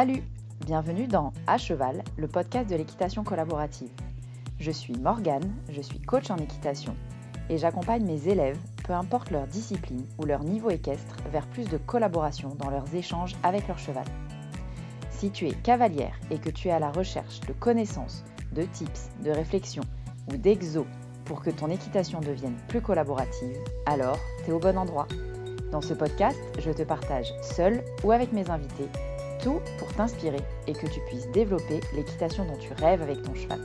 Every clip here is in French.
Salut! Bienvenue dans À Cheval, le podcast de l'équitation collaborative. Je suis Morgane, je suis coach en équitation et j'accompagne mes élèves, peu importe leur discipline ou leur niveau équestre, vers plus de collaboration dans leurs échanges avec leur cheval. Si tu es cavalière et que tu es à la recherche de connaissances, de tips, de réflexions ou d'exos pour que ton équitation devienne plus collaborative, alors tu es au bon endroit. Dans ce podcast, je te partage seule ou avec mes invités tout pour t'inspirer et que tu puisses développer l'équitation dont tu rêves avec ton cheval.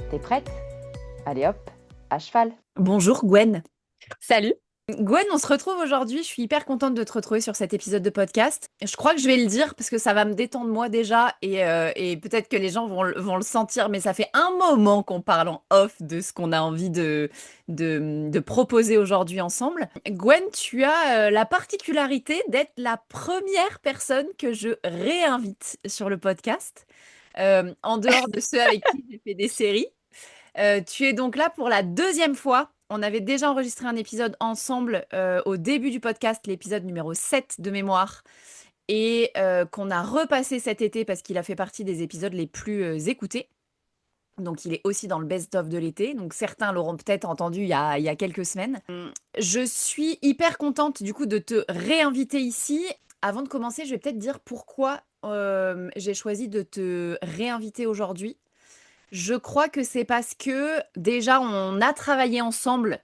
T'es prête ? Allez hop, à cheval. Bonjour Gwen. Salut. Gwen, on se retrouve aujourd'hui. Je suis hyper contente de te retrouver sur cet épisode de podcast. Je crois que je vais le dire parce que ça va me détendre moi déjà et peut-être que les gens vont le sentir, mais ça fait un moment qu'on parle en off de ce qu'on a envie de proposer aujourd'hui ensemble. Gwen, tu as la particularité d'être la première personne que je réinvite sur le podcast, en dehors de ceux avec qui j'ai fait des séries. Tu es donc là pour la deuxième fois. On avait déjà enregistré un épisode ensemble au début du podcast, l'épisode numéro 7 de mémoire, et qu'on a repassé cet été parce qu'il a fait partie des épisodes les plus écoutés. Donc il est aussi dans le best-of de l'été. Donc certains l'auront peut-être entendu il y a quelques semaines. Je suis hyper contente du coup de te réinviter ici. Avant de commencer, je vais peut-être dire pourquoi j'ai choisi de te réinviter aujourd'hui. Je crois que c'est parce que déjà on a travaillé ensemble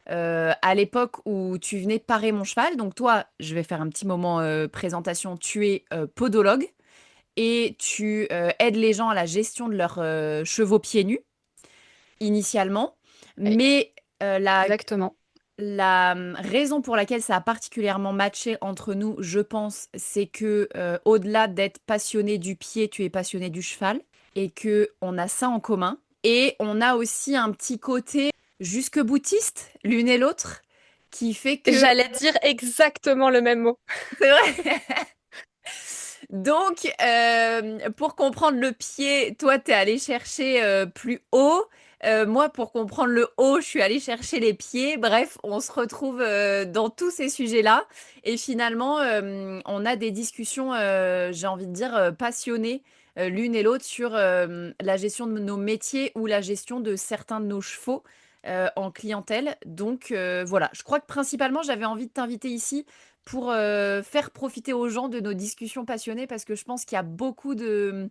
à l'époque où tu venais parer mon cheval. Donc toi, je vais faire un petit moment présentation. Tu es podologue et tu aides les gens à la gestion de leurs chevaux pieds nus initialement. Mais la, Exactement. la raison pour laquelle ça a particulièrement matché entre nous, je pense, c'est que au-delà d'être passionné du pied, tu es passionné du cheval et que on a ça en commun. Et on a aussi un petit côté jusque boutiste, l'une et l'autre, qui fait que... J'allais dire exactement le même mot. C'est vrai. Donc, pour comprendre le pied, toi, tu es allé chercher plus haut. Moi, pour comprendre le haut, je suis allée chercher les pieds. Bref, on se retrouve dans tous ces sujets-là. Et finalement, on a des discussions, j'ai envie de dire, passionnées, l'une et l'autre, sur la gestion de nos métiers ou la gestion de certains de nos chevaux en clientèle. Donc, voilà, je crois que principalement, j'avais envie de t'inviter ici pour faire profiter aux gens de nos discussions passionnées parce que je pense qu'il y a beaucoup de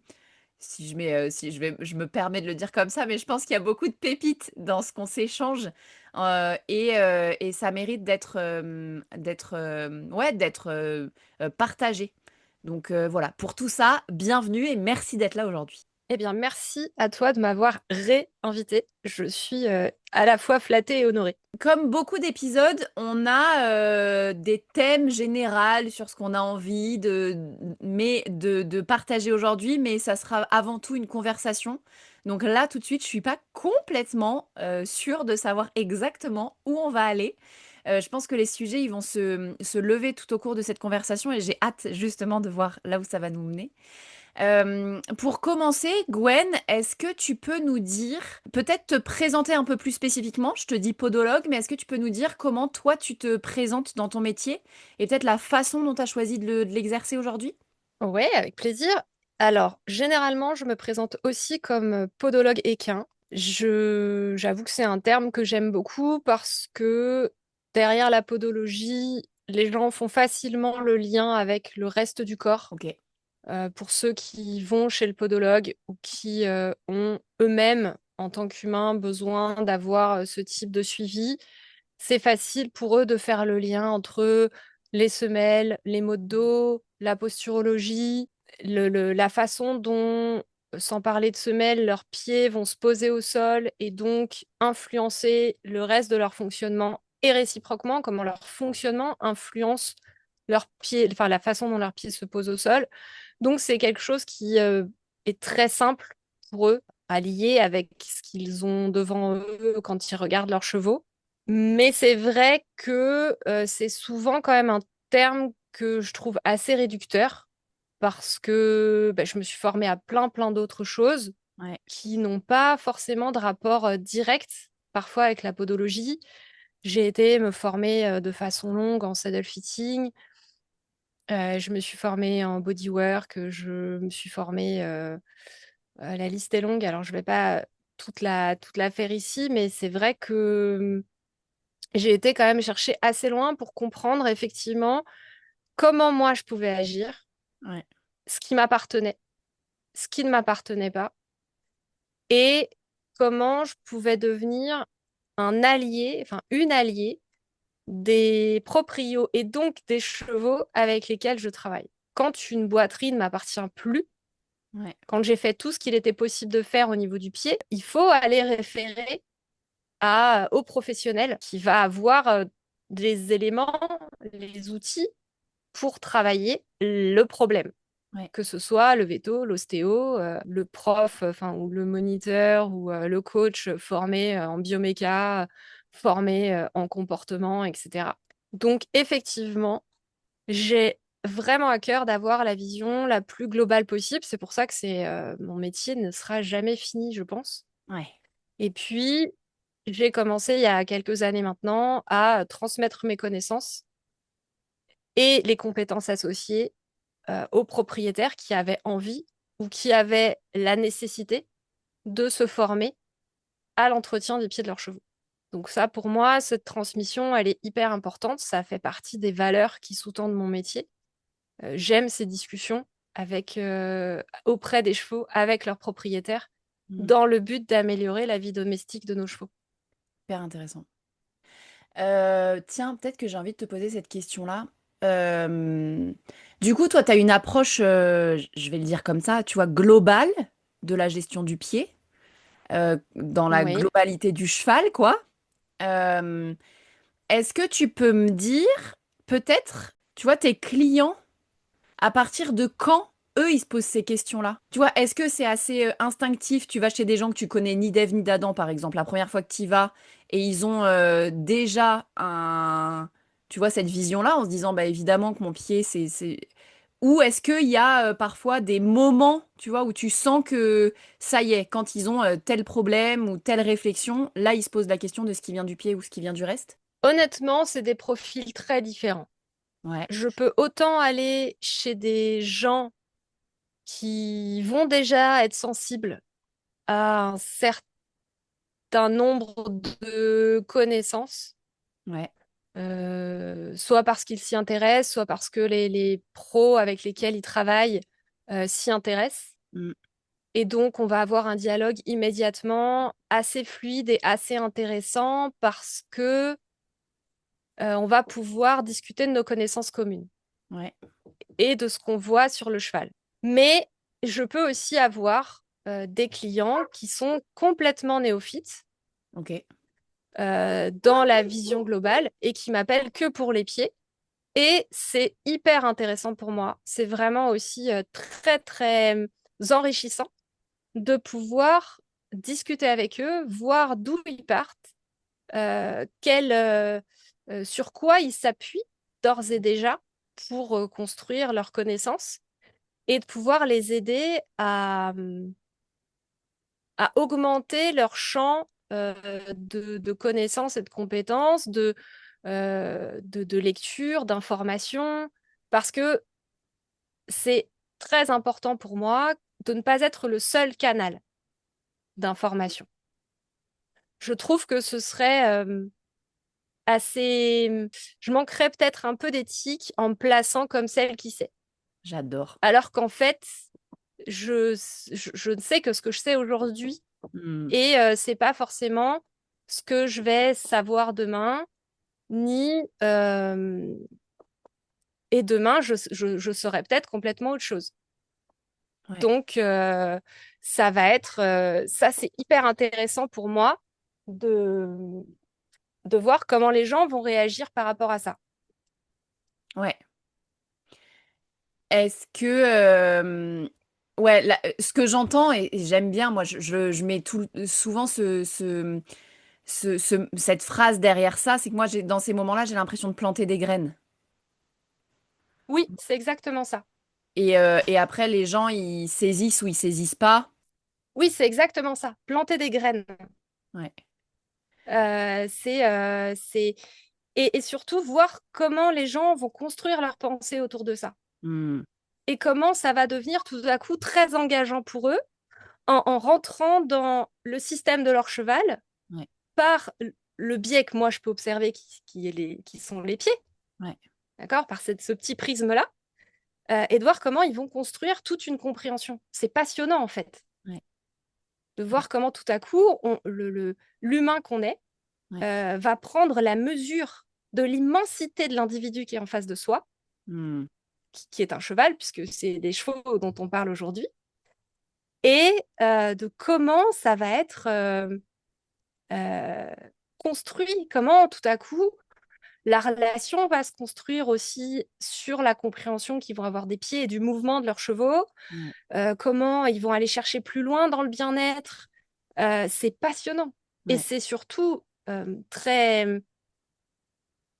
si je me permets de le dire comme ça, mais je pense qu'il y a beaucoup de pépites dans ce qu'on s'échange et ça mérite d'être partagé. Donc voilà, pour tout ça, bienvenue et merci d'être là aujourd'hui. Eh bien, merci à toi de m'avoir réinvité. Je suis à la fois flattée et honorée. Comme beaucoup d'épisodes, on a des thèmes généraux sur ce qu'on a envie de partager aujourd'hui, mais ça sera avant tout une conversation. Donc là, tout de suite, je suis pas complètement sûre de savoir exactement où on va aller. Je pense que les sujets, ils vont se lever tout au cours de cette conversation et j'ai hâte justement de voir là où ça va nous mener. Pour commencer, Gwen, est-ce que tu peux nous dire, peut-être te présenter un peu plus spécifiquement, je te dis podologue, mais est-ce que tu peux nous dire comment toi tu te présentes dans ton métier et peut-être la façon dont tu as choisi de l'exercer aujourd'hui? Ouais, avec plaisir. Alors, généralement, je me présente aussi comme podologue équin. J'avoue que c'est un terme que j'aime beaucoup parce que derrière la podologie, les gens font facilement le lien avec le reste du corps. Ok. Pour ceux qui vont chez le podologue ou qui ont eux-mêmes, en tant qu'humains, besoin d'avoir ce type de suivi, c'est facile pour eux de faire le lien entre les semelles, les maux de dos, la posturologie, la façon dont, sans parler de semelles, leurs pieds vont se poser au sol et donc influencer le reste de leur fonctionnement et réciproquement, comment leur fonctionnement influence leurs pieds, enfin la façon dont leurs pieds se posent au sol. Donc, c'est quelque chose qui est très simple pour eux à lier avec ce qu'ils ont devant eux quand ils regardent leurs chevaux. Mais c'est vrai que c'est souvent quand même un terme que je trouve assez réducteur parce que je me suis formée à plein d'autres choses Ouais. qui n'ont pas forcément de rapport direct parfois avec la podologie. J'ai été me former de façon longue en saddle fitting, Je me suis formée en bodywork, je me suis formée, la liste est longue, alors je vais pas toute la faire ici, mais c'est vrai que j'ai été quand même chercher assez loin pour comprendre effectivement comment moi je pouvais agir, Ouais. ce qui m'appartenait, ce qui ne m'appartenait pas, et comment je pouvais devenir un allié, enfin une alliée des proprios et donc des chevaux avec lesquels je travaille. Quand une boiterie ne m'appartient plus, Ouais. quand j'ai fait tout ce qu'il était possible de faire au niveau du pied, il faut aller référer au professionnel qui va avoir les éléments, les outils pour travailler le problème. Ouais. Que ce soit le veto, l'ostéo, le prof, enfin, ou le moniteur, ou le coach formé en bioméca, formé en comportement, etc. Donc, effectivement, j'ai vraiment à cœur d'avoir la vision la plus globale possible. C'est pour ça que mon métier ne sera jamais fini, je pense. Ouais. Et puis, j'ai commencé il y a quelques années maintenant à transmettre mes connaissances et les compétences associées aux propriétaires qui avaient envie ou qui avaient la nécessité de se former à l'entretien des pieds de leurs chevaux. Donc ça, pour moi, cette transmission, elle est hyper importante. Ça fait partie des valeurs qui sous-tendent mon métier. J'aime ces discussions auprès des chevaux, avec leurs propriétaires, Mm. dans le but d'améliorer la vie domestique de nos chevaux. Hyper intéressant. Tiens, peut-être que j'ai envie de te poser cette question-là. Du coup, toi, tu as une approche, je vais le dire comme ça, tu vois, globale de la gestion du pied, dans la Oui. globalité du cheval, quoi. Euh, Est-ce que tu peux me dire, peut-être, tu vois, tes clients, à partir de quand eux, ils se posent ces questions-là? Tu vois, est-ce que c'est assez instinctif? Tu vas chez des gens que tu connais ni d'Ève ni d'Adam, par exemple, la première fois que tu y vas, et ils ont déjà tu vois, cette vision-là, en se disant, bah évidemment que mon pied, c'est... Ou est-ce qu'il y a parfois des moments, tu vois, où tu sens que ça y est, quand ils ont tel problème ou telle réflexion, là, ils se posent la question de ce qui vient du pied ou ce qui vient du reste? Honnêtement, c'est des profils très différents. Ouais. Je peux autant aller chez des gens qui vont déjà être sensibles à un certain nombre de connaissances, Ouais. soit parce qu'ils s'y intéressent, soit parce que les pros avec lesquels ils travaillent s'y intéressent. Mm. Et donc, on va avoir un dialogue immédiatement assez fluide et assez intéressant parce que on va pouvoir discuter de nos connaissances communes Ouais. et de ce qu'on voit sur le cheval. Mais je peux aussi avoir des clients qui sont complètement néophytes Ok. dans la vision globale et qui m'appellent que pour les pieds. Et c'est hyper intéressant pour moi. C'est vraiment aussi très, très enrichissant de pouvoir discuter avec eux, voir d'où ils partent, sur quoi ils s'appuient d'ores et déjà pour construire leurs connaissances et de pouvoir les aider à augmenter leur champ de connaissances et de compétences, de lecture, d'information, parce que c'est très important pour moi de ne pas être le seul canal d'information. Je trouve que ce serait assez... Je manquerais peut-être un peu d'éthique en me plaçant comme celle qui sait. J'adore. Alors qu'en fait, je ne sais que ce que je sais aujourd'hui Hmm. et c'est pas forcément ce que je vais savoir demain, ni... et demain, je saurai peut-être complètement autre chose. Ouais. Donc, ça va être... ça, c'est hyper intéressant pour moi de, de voir comment les gens vont réagir par rapport à ça. Ouais. Est-ce que ouais, ce que j'entends et j'aime bien, moi je mets souvent cette phrase derrière ça, c'est que moi dans ces moments-là, j'ai l'impression de planter des graines. Oui, c'est exactement ça. Et après, les gens, ils saisissent ou ils saisissent pas. Oui, c'est exactement ça. Planter des graines. Ouais. C'est et surtout voir comment les gens vont construire leur pensée autour de ça. Hmm. Et comment ça va devenir tout à coup très engageant pour eux en rentrant dans le système de leur cheval Ouais. par le biais que moi je peux observer qui sont les pieds, Ouais. d'accord, par ce petit prisme-là, et de voir comment ils vont construire toute une compréhension. C'est passionnant en fait, Ouais. de voir comment tout à coup l'humain qu'on est Ouais. va prendre la mesure de l'immensité de l'individu qui est en face de soi, Hmm. qui est un cheval, puisque c'est les chevaux dont on parle aujourd'hui, et de comment ça va être euh, construit, comment tout à coup la relation va se construire aussi sur la compréhension qu'ils vont avoir des pieds et du mouvement de leurs chevaux, Ouais. comment ils vont aller chercher plus loin dans le bien-être. C'est passionnant. Et Ouais. c'est surtout très,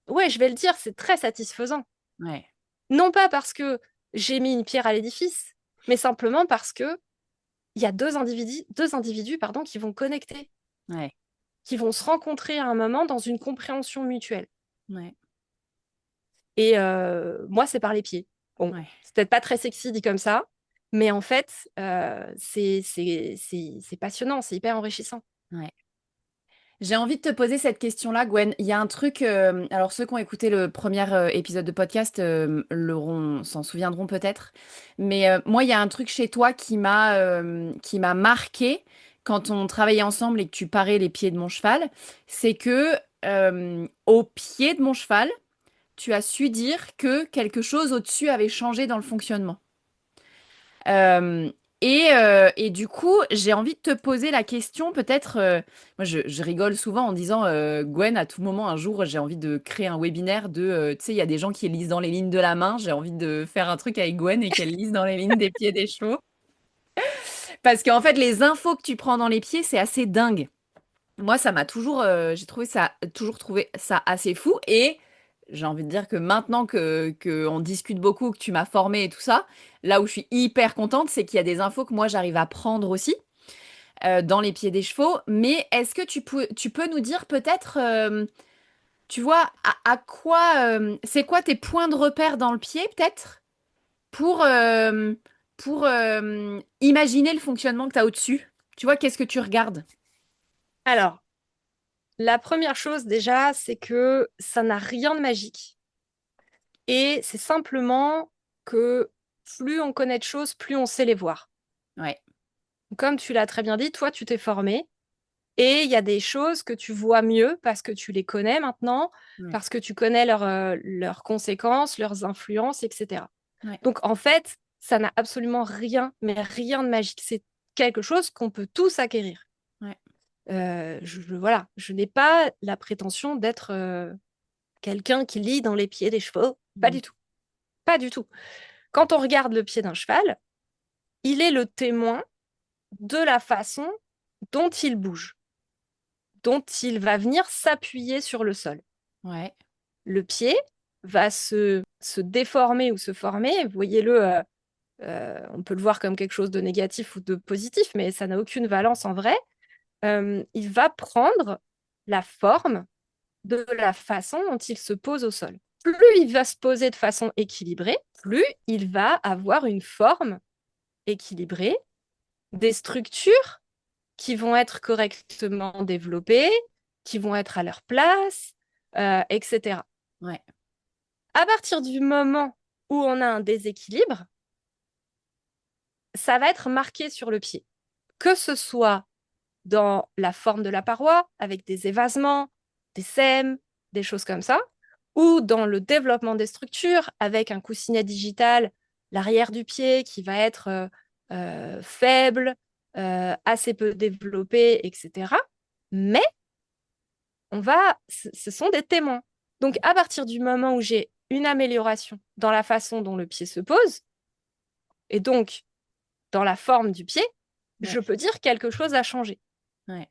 ouais, je vais le dire, c'est très satisfaisant. Ouais. Non pas parce que j'ai mis une pierre à l'édifice, mais simplement parce que il y a deux individus pardon, qui vont connecter, Ouais. qui vont se rencontrer à un moment dans une compréhension mutuelle. Ouais. Et moi, c'est par les pieds. Bon, Ouais. c'est peut-être pas très sexy dit comme ça, mais en fait, c'est passionnant, c'est hyper enrichissant. Ouais. J'ai envie de te poser cette question-là, Gwen. Il y a un truc, alors ceux qui ont écouté le premier épisode de podcast s'en souviendront peut-être, mais moi, il y a un truc chez toi qui m'a marqué quand on travaillait ensemble et que tu parais les pieds de mon cheval, c'est que au pied de mon cheval, tu as su dire que quelque chose au-dessus avait changé dans le fonctionnement. Euh, et du coup, j'ai envie de te poser la question, peut-être, moi je rigole souvent en disant, Gwen, à tout moment, un jour, j'ai envie de créer un webinaire tu sais, il y a des gens qui lisent dans les lignes de la main, j'ai envie de faire un truc avec Gwen et qu'elle lise dans les lignes des pieds des chevaux. Parce qu'en fait, les infos que tu prends dans les pieds, c'est assez dingue. Moi, ça m'a toujours, toujours trouvé ça assez fou. Et j'ai envie de dire que maintenant que on discute beaucoup, que tu m'as formée et tout ça, là où je suis hyper contente, c'est qu'il y a des infos que moi j'arrive à prendre aussi dans les pieds des chevaux. Mais est-ce que tu peux nous dire peut-être, tu vois, à quoi, c'est quoi tes points de repère dans le pied peut-être pour, imaginer le fonctionnement que tu as au-dessus? Tu vois, qu'est-ce que tu regardes? Alors, la première chose déjà, c'est que ça n'a rien de magique. Et c'est simplement que plus on connaît de choses, plus on sait les voir. Ouais, Comme tu l'as très bien dit, toi, tu t'es formé. Et il y a des choses que tu vois mieux parce que tu les connais maintenant, ouais, parce que tu connais leurs conséquences, leurs influences, etc. ouais, Donc, en fait, ça n'a absolument rien, mais rien de magique. C'est quelque chose qu'on peut tous acquérir. ouais. Voilà, je n'ai pas la prétention d'être quelqu'un qui lit dans les pieds des chevaux. Pas Mm. du tout. Pas du tout. Quand on regarde le pied d'un cheval, il est le témoin de la façon dont il bouge, dont il va venir s'appuyer sur le sol. Ouais. Le pied va se déformer ou se former. Voyez-le, on peut le voir comme quelque chose de négatif ou de positif, mais ça n'a aucune valence en vrai. Il va prendre la forme de la façon dont il se pose au sol. Plus il va se poser de façon équilibrée, plus il va avoir une forme équilibrée, des structures qui vont être correctement développées, qui vont être à leur place, etc. Ouais. À partir du moment où on a un déséquilibre, ça va être marqué sur le pied. Que ce soit dans la forme de la paroi, avec des évasements, des sèmes, des choses comme ça, ou dans le développement des structures, avec un coussinet digital, l'arrière du pied qui va être faible, assez peu développé, etc. Mais ce sont des témoins. Donc, à partir du moment où j'ai une amélioration dans la façon dont le pied se pose, et donc dans la forme du pied, Ouais. je peux dire quelque chose a changé. Ouais.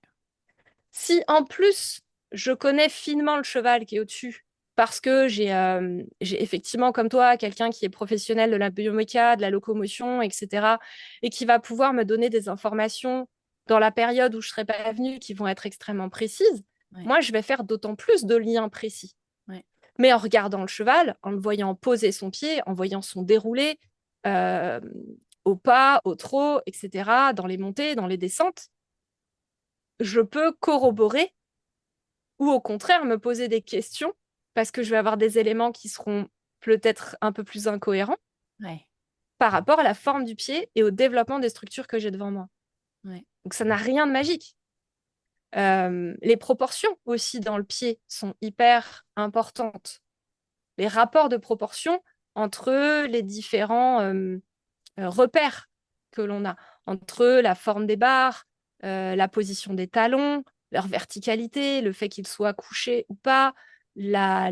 Si en plus, je connais finement le cheval qui est au-dessus, parce que j'ai effectivement, comme toi, quelqu'un qui est professionnel de la bioméca, de la locomotion, etc., et qui va pouvoir me donner des informations dans la période où je ne serai pas venue qui vont être extrêmement précises, Ouais. moi, je vais faire d'autant plus de liens précis. Ouais. Mais en regardant le cheval, en le voyant poser son pied, en voyant son déroulé euh, au pas, au trot, etc., dans les montées, dans les descentes, je peux corroborer ou au contraire me poser des questions parce que je vais avoir des éléments qui seront peut-être un peu plus incohérents Ouais. par rapport à la forme du pied et au développement des structures que j'ai devant moi. Ouais. Donc ça n'a rien de magique. Les proportions aussi dans le pied sont hyper importantes. Les rapports de proportion entre les différents repères que l'on a, entre la forme des barres, la position des talons, leur verticalité, le fait qu'ils soient couchés ou pas, la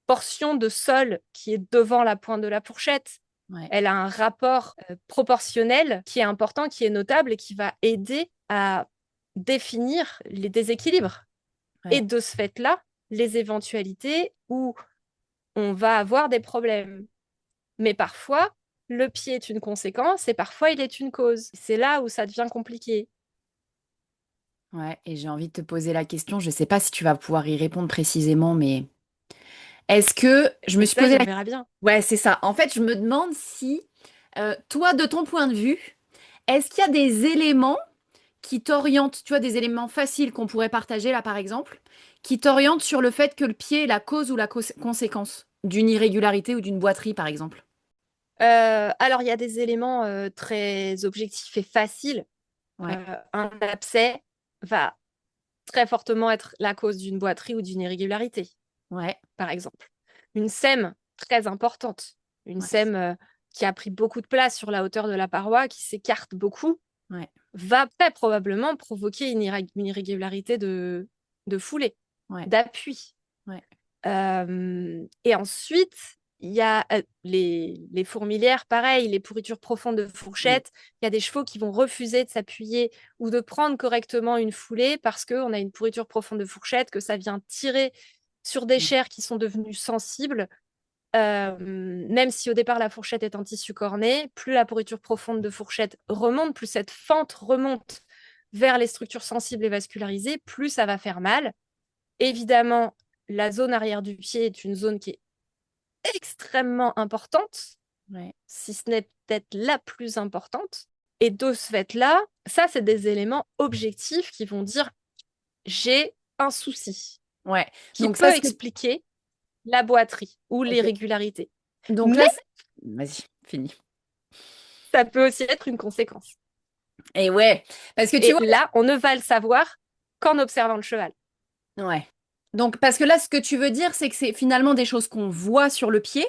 portion de sol qui est devant la pointe de la fourchette. Ouais. Elle a un rapport proportionnel qui est important, qui est notable et qui va aider à définir les déséquilibres. Ouais. Et de ce fait-là, les éventualités où on va avoir des problèmes. Mais parfois, le pied est une conséquence et parfois il est une cause. C'est là où ça devient compliqué. Ouais. Et j'ai envie de te poser la question, je sais pas si tu vas pouvoir y répondre précisément, mais est-ce que je me suis Essaye, posé on la... verra bien. Ouais, c'est ça. En fait, je me demande si, toi, de ton point de vue, est-ce qu'il y a des éléments qui t'orientent, tu vois, des éléments faciles qu'on pourrait partager là, par exemple, qui t'orientent sur le fait que le pied est la cause ou la conséquence d'une irrégularité ou d'une boiterie, par exemple? Alors, il y a des éléments très objectifs et faciles. Ouais. Un abcès va très fortement être la cause d'une boiterie ou d'une irrégularité, Ouais. par exemple. Une sème très importante, une Ouais. sème qui a pris beaucoup de place sur la hauteur de la paroi, qui s'écarte beaucoup, Ouais. va très probablement provoquer une irrégularité de foulée, Ouais. d'appui. Ouais. Et ensuite, il y a les fourmilières, pareil, les pourritures profondes de Mm. fourchette. Il y a des chevaux qui vont refuser de s'appuyer ou de prendre correctement une foulée parce qu'on a une pourriture profonde de fourchette, que ça vient tirer sur des Mm. chairs qui sont devenues sensibles. Même si au départ la fourchette est en tissu corné, plus la pourriture profonde de fourchette remonte, plus cette fente remonte vers les structures sensibles et vascularisées, plus ça va faire mal. Évidemment, la zone arrière du pied est une zone qui est extrêmement importante, Ouais. si ce n'est peut-être la plus importante. Et de ce fait-là, ça, c'est des éléments objectifs qui vont dire j'ai un souci, Ouais. qui Donc ça, peut ce que... expliquer la boiterie ou Ok. l'irrégularité. Donc Mais là, vas-y, fini. ça peut aussi être une conséquence. Et ouais, parce que tu Et vois, là, on ne va le savoir qu'en observant le cheval. ouais. Donc parce que là, ce que tu veux dire, c'est que c'est finalement des choses qu'on voit sur le pied,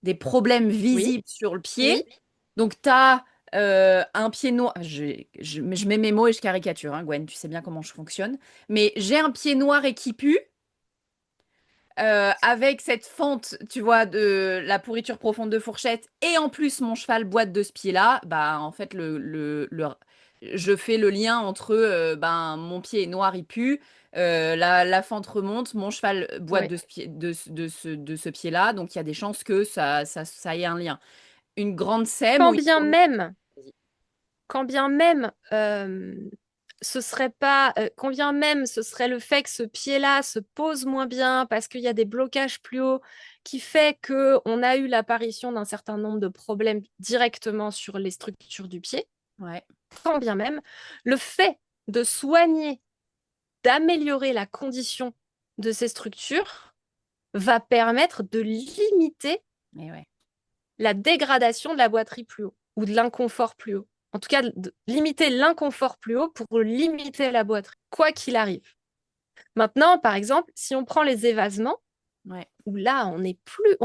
des problèmes Oui, visibles sur le pied. oui, Donc tu as un pied noir. Je mets mes mots et je caricature, hein, Gwen, tu sais bien comment je fonctionne. Mais j'ai un pied noir et qui pue. Avec cette fente, tu vois, de la pourriture profonde de fourchette, et en plus mon cheval boite de ce pied-là, bah en fait je fais le lien entre ben mon pied est noir, il pue, la fente remonte, mon cheval boite oui. de ce pied, de ce pied-là, donc il y a des chances que ça ait un lien. Une grande sème Quand où il bien faut... même quand bien même ce serait pas, quand bien même ce serait le fait que ce pied-là se pose moins bien parce qu'il y a des blocages plus hauts qui fait que on a eu l'apparition d'un certain nombre de problèmes directement sur les structures du pied, Ouais, quand bien même le fait de soigner, d'améliorer la condition de ces structures va permettre de limiter mais ouais, la dégradation de la boiterie plus haut ou de l'inconfort plus haut. En tout cas, de limiter l'inconfort plus haut pour limiter la boiterie, quoi qu'il arrive. Maintenant, par exemple, si on prend les évasements, ouais, où là, on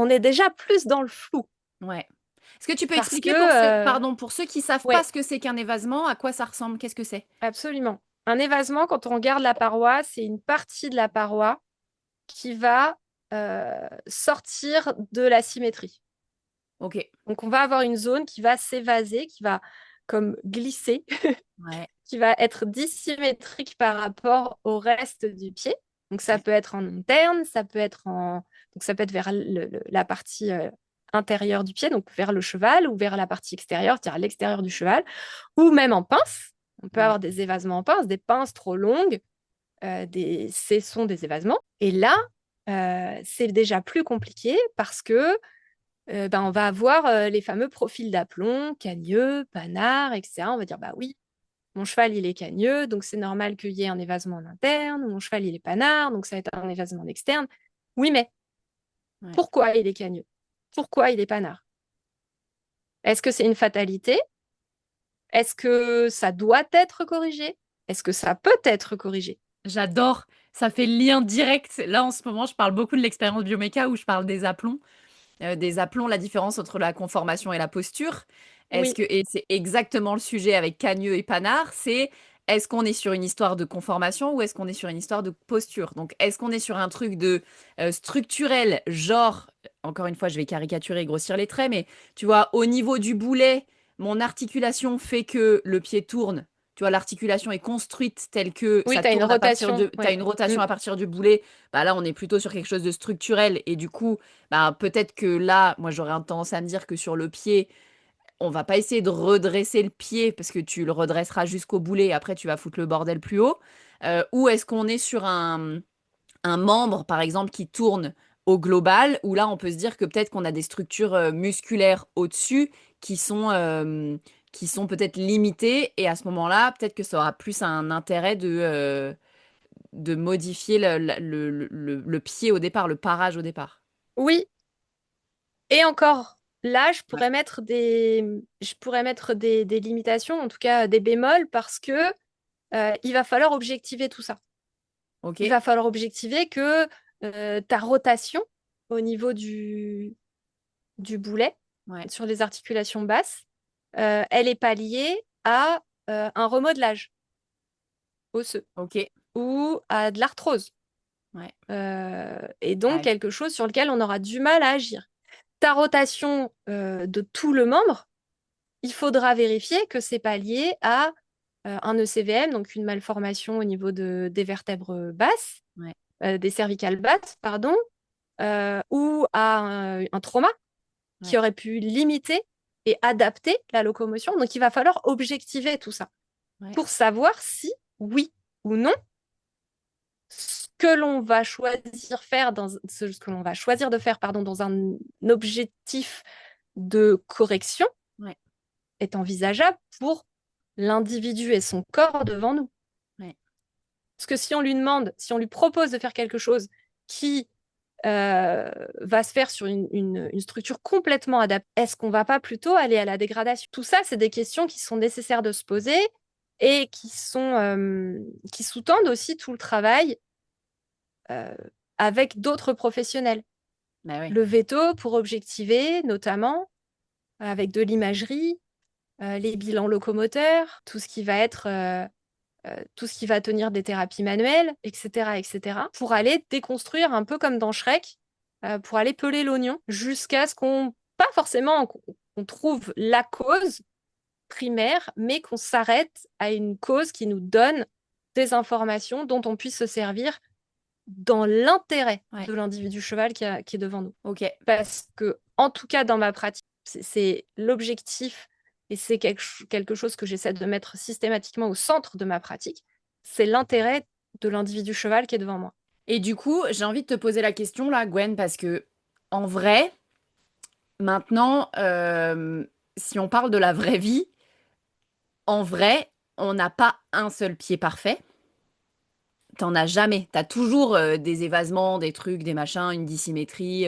est déjà plus dans le flou. ouais. Est-ce que tu peux Parce que, expliquer pardon, pour ceux qui savent pas ouais, ce que c'est qu'un évasement, à quoi ça ressemble, qu'est-ce que c'est? absolument. Un évasement, quand on regarde la paroi, c'est une partie de la paroi qui va sortir de la symétrie. Ok, Donc, on va avoir une zone qui va s'évaser, qui va comme glisser ouais, qui va être dissymétrique par rapport au reste du pied. Donc ça ouais, peut être en interne, ça peut être donc ça peut être vers la partie intérieure du pied, donc vers le cheval, ou vers la partie extérieure, c'est-à-dire à l'extérieur du cheval, ou même en pince. On peut ouais. avoir des évasements en pince, des pinces trop longues, ces sont des évasements. Et là, c'est déjà plus compliqué parce que on va avoir les fameux profils d'aplomb, cagneux, panard, etc. On va dire, bah oui, mon cheval, il est cagneux, donc c'est normal qu'il y ait un évasement en interne. Mon cheval, il est panard, donc ça va être un évasement en externe. Oui, mais Ouais. pourquoi il est cagneux? Pourquoi il est panard? Est-ce que c'est une fatalité? Est-ce que ça doit être corrigé? Est-ce que ça peut être corrigé? J'adore. Ça fait le lien direct. Là, en ce moment, je parle beaucoup de l'expérience bioméca où je parle des aplombs. Des aplombs, la différence entre la conformation et la posture. Oui, Et c'est exactement le sujet avec Cagneux et Panard, c'est est-ce qu'on est sur une histoire de conformation ou est-ce qu'on est sur une histoire de posture? Donc, est-ce qu'on est sur un truc de structurel, genre, encore une fois, je vais caricaturer et grossir les traits, mais tu vois, au niveau du boulet, mon articulation fait que le pied tourne. Tu vois, l'articulation est construite telle que oui, ça tu as une tourne à partir rotation. de, t'as Ouais. une Mm. rotation à partir du boulet. Bah là, on est plutôt sur quelque chose de structurel et du coup, bah, peut-être que là, moi j'aurais tendance à me dire que sur le pied, on va pas essayer de redresser le pied parce que tu le redresseras jusqu'au boulet et après tu vas foutre le bordel plus haut. Ou est-ce qu'on est sur un membre, par exemple, qui tourne au global, où là on peut se dire que peut-être qu'on a des structures musculaires au-dessus qui sont peut-être limitées et à ce moment-là, peut-être que ça aura plus un intérêt de modifier le pied au départ, le parage au départ. Oui, et encore, là, Ouais. je pourrais mettre des limitations, en tout cas des bémols, parce que il va falloir objectiver tout ça. Ok. Il va falloir objectiver que ta rotation au niveau du boulet, Ouais. sur les articulations basses, elle n'est pas liée à un remodelage osseux Ok. ou à de l'arthrose. Ouais. Et donc Ouais. quelque chose sur lequel on aura du mal à agir. Ta rotation de tout le membre, il faudra vérifier que c'est pas lié à un ECVM, donc une malformation au niveau des vertèbres basses, Ouais. des cervicales basses, pardon, ou à un trauma qui Ouais. aurait pu limiter et adapter la locomotion. Donc il va falloir objectiver tout ça Ouais. pour savoir si, oui ou non, ce que l'on va choisir faire ce que l'on va choisir de faire, pardon, dans un objectif de correction Ouais. est envisageable pour l'individu et son corps devant nous. Ouais. Parce que si on lui demande, si on lui propose de faire quelque chose qui va se faire sur une structure complètement adaptée, est-ce qu'on va pas plutôt aller à la dégradation? Tout ça, c'est des questions qui sont nécessaires de se poser et qui sous-tendent aussi tout le travail euh, avec d'autres professionnels. Bah ouais. Le veto pour objectiver, notamment, avec de l'imagerie, les bilans locomoteurs, tout ce qui va tenir des thérapies manuelles, etc., pour aller déconstruire un peu comme dans Shrek, pour aller peler l'oignon jusqu'à ce pas forcément qu'on trouve la cause primaire, mais qu'on s'arrête à une cause qui nous donne des informations dont on puisse se servir dans l'intérêt Ouais. de l'individu cheval qui est devant nous. Ok. Parce que, en tout cas, dans ma pratique, c'est l'objectif et c'est quelque chose que j'essaie de mettre systématiquement au centre de ma pratique, c'est l'intérêt de l'individu cheval qui est devant moi. Et du coup, j'ai envie de te poser la question là, Gwen, parce que en vrai, maintenant, si on parle de la vraie vie, en vrai, on n'a pas un seul pied parfait. T'en as jamais. T'as toujours des évasements, des trucs, des machins, une dissymétrie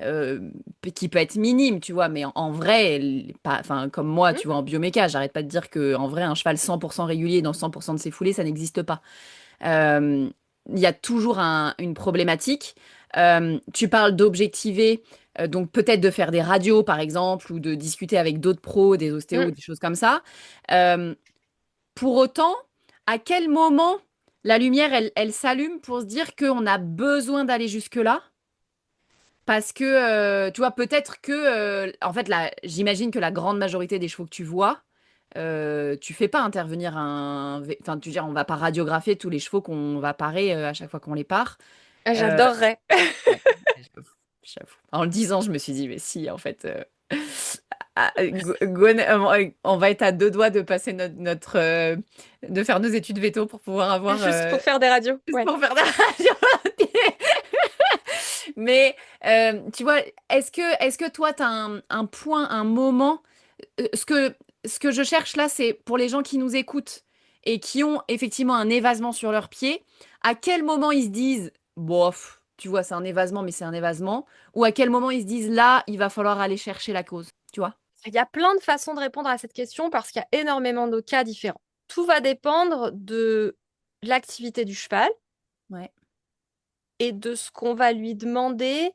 euh, qui peut être minime, tu vois. Mais en vrai, pas, enfin, comme moi, Hmm. tu vois, en bioméca, j'arrête pas de dire que en vrai, un cheval 100% régulier dans 100% de ses foulées, ça n'existe pas. Euh, Il y a toujours une problématique. Tu parles d'objectiver, donc peut-être de faire des radios, par exemple, ou de discuter avec d'autres pros, des Hmm. ostéos, des choses comme ça. Euh, pour autant, à quel moment la lumière, elle s'allume pour se dire qu'on a besoin d'aller jusque-là? Parce que, tu vois, peut-être que, en fait, là, j'imagine que la grande majorité des chevaux que tu vois, tu fais pas intervenir enfin, tu veux dire, on va pas radiographier tous les chevaux qu'on va parer à chaque fois qu'on les part. Euh, J'adorerais. ouais, j'avoue, j'avoue. En le disant, je me suis dit, mais si, en fait, Gwen, on va être à deux doigts de passer de faire nos études veto pour pouvoir avoir, Juste pour faire des radios. juste Ouais. pour faire de la radio. Mais tu vois, est-ce que toi, tu as un point, un moment, euh, ce que, ce que je cherche là, c'est pour les gens qui nous écoutent et qui ont effectivement un évasement sur leurs pieds, à quel moment ils se disent, bof, tu vois, c'est un évasement, mais c'est un évasement, ou à quel moment ils se disent, là, il va falloir aller chercher la cause, tu vois? Il y a plein de façons de répondre à cette question parce qu'il y a énormément de cas différents. Tout va dépendre de l'activité du cheval Ouais. et de ce qu'on va lui demander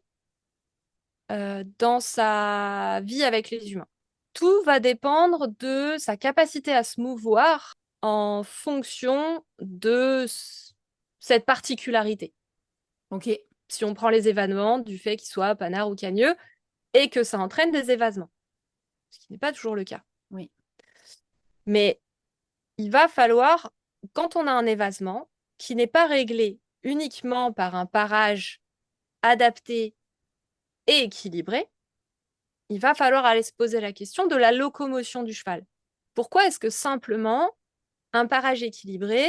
dans sa vie avec les humains. Tout va dépendre de sa capacité à se mouvoir en fonction de cette particularité. Ok. Si on prend les événements du fait qu'il soit panard ou cagneux et que ça entraîne des évasements, ce qui n'est pas toujours le cas. Oui. Mais il va falloir, quand on a un évasement qui n'est pas réglé uniquement par un parage adapté et équilibré, il va falloir aller se poser la question de la locomotion du cheval. Pourquoi est-ce que simplement un parage équilibré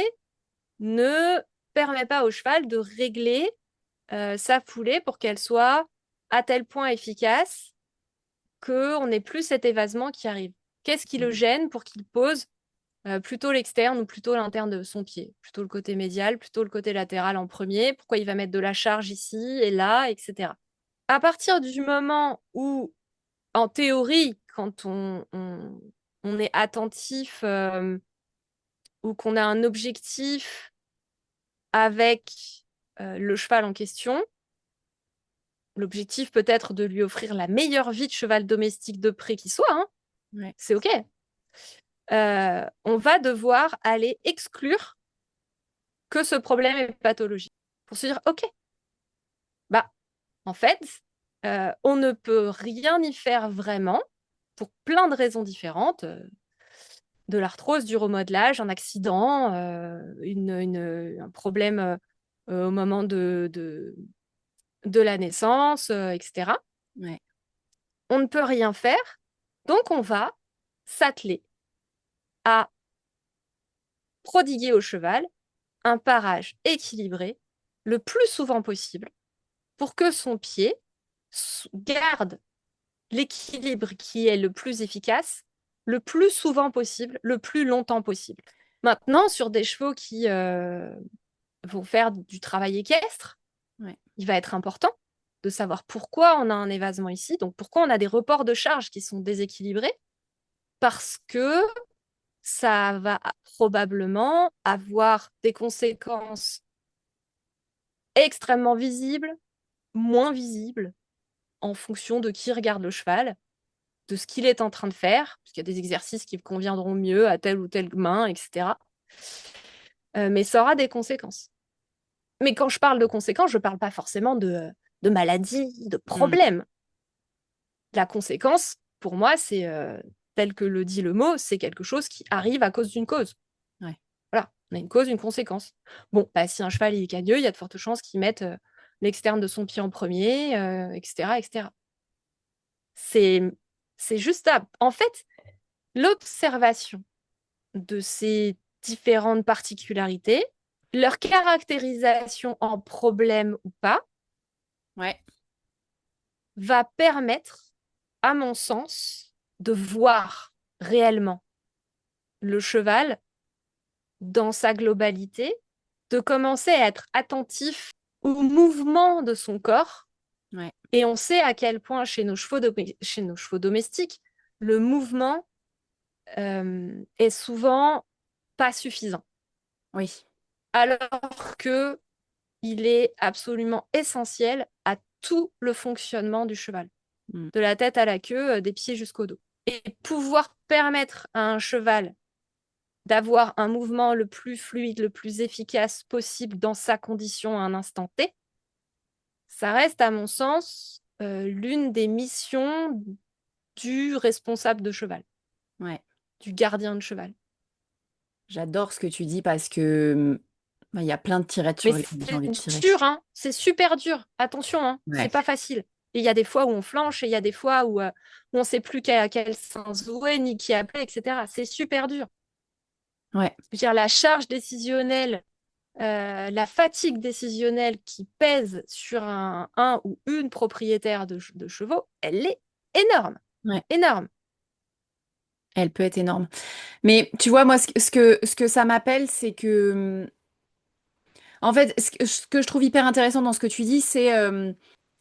ne permet pas au cheval de régler sa foulée pour qu'elle soit à tel point efficace qu'on n'ait plus cet évasement qui arrive? Qu'est-ce qui le gêne pour qu'il pose plutôt l'externe ou plutôt l'interne de son pied? Plutôt le côté médial, plutôt le côté latéral en premier? Pourquoi il va mettre de la charge ici et là, etc. À partir du moment où, en théorie, quand on est attentif ou qu'on a un objectif avec le cheval en question, l'objectif peut être de lui offrir la meilleure vie de cheval domestique de pré qui soit, hein, Ouais. c'est OK. On va devoir aller exclure que ce problème est pathologique pour se dire, OK, bah, en fait, on ne peut rien y faire vraiment pour plein de raisons différentes. De l'arthrose, du remodelage, un accident, un problème au moment de la naissance, etc. Ouais. On ne peut rien faire, donc on va s'atteler à prodiguer au cheval un parage équilibré le plus souvent possible pour que son pied garde l'équilibre qui est le plus efficace le plus souvent possible, le plus longtemps possible. Maintenant, sur des chevaux qui vont faire du travail équestre, Ouais. il va être important de savoir pourquoi on a un évasement ici, donc pourquoi on a des reports de charge qui sont déséquilibrés, parce que ça va probablement avoir des conséquences extrêmement visibles, moins visibles, en fonction de qui regarde le cheval, de ce qu'il est en train de faire, parce qu'il y a des exercices qui conviendront mieux à telle ou telle main, etc. Mais ça aura des conséquences. Mais quand je parle de conséquences, je ne parle pas forcément de maladies, de problèmes. La conséquence, pour moi, c'est, tel que le dit le mot, c'est quelque chose qui arrive à cause d'une cause. Ouais. Voilà, on a une cause, une conséquence. Bon, bah, si un cheval est cagneux, il y a de fortes chances qu'il mette l'externe de son pied en premier, etc., etc. C'est juste ça. En fait, l'observation de ces différentes particularités, leur caractérisation en problème ou pas, Ouais. va permettre, à mon sens, de voir réellement le cheval dans sa globalité, de commencer à être attentif au mouvement de son corps. Ouais. Et on sait à quel point chez nos chevaux domestiques, le mouvement est souvent pas suffisant. Oui. Alors que il est absolument essentiel à tout le fonctionnement du cheval, Mm. de la tête à la queue, des pieds jusqu'au dos. Et pouvoir permettre à un cheval d'avoir un mouvement le plus fluide, le plus efficace possible dans sa condition à un instant T, ça reste, à mon sens, l'une des missions du responsable de cheval, Ouais. du gardien de cheval. J'adore ce que tu dis parce que il y a plein de tirettes Mais sur lesquelles j'ai envie de c'est tirer. dur, hein, c'est super dur. Attention, hein, c'est Ouais. pas facile. Et il y a des fois où on flanche et il y a des fois où on ne sait plus quel sens jouer, ni qui appeler, etc. C'est super dur. Ouais. Je veux dire, la charge décisionnelle la fatigue décisionnelle qui pèse sur un ou une propriétaire de chevaux, elle est énorme. Ouais. Énorme. Elle peut être énorme. Mais tu vois, moi, ce que ça m'appelle, c'est que, en fait, ce que je trouve hyper intéressant dans ce que tu dis, c'est,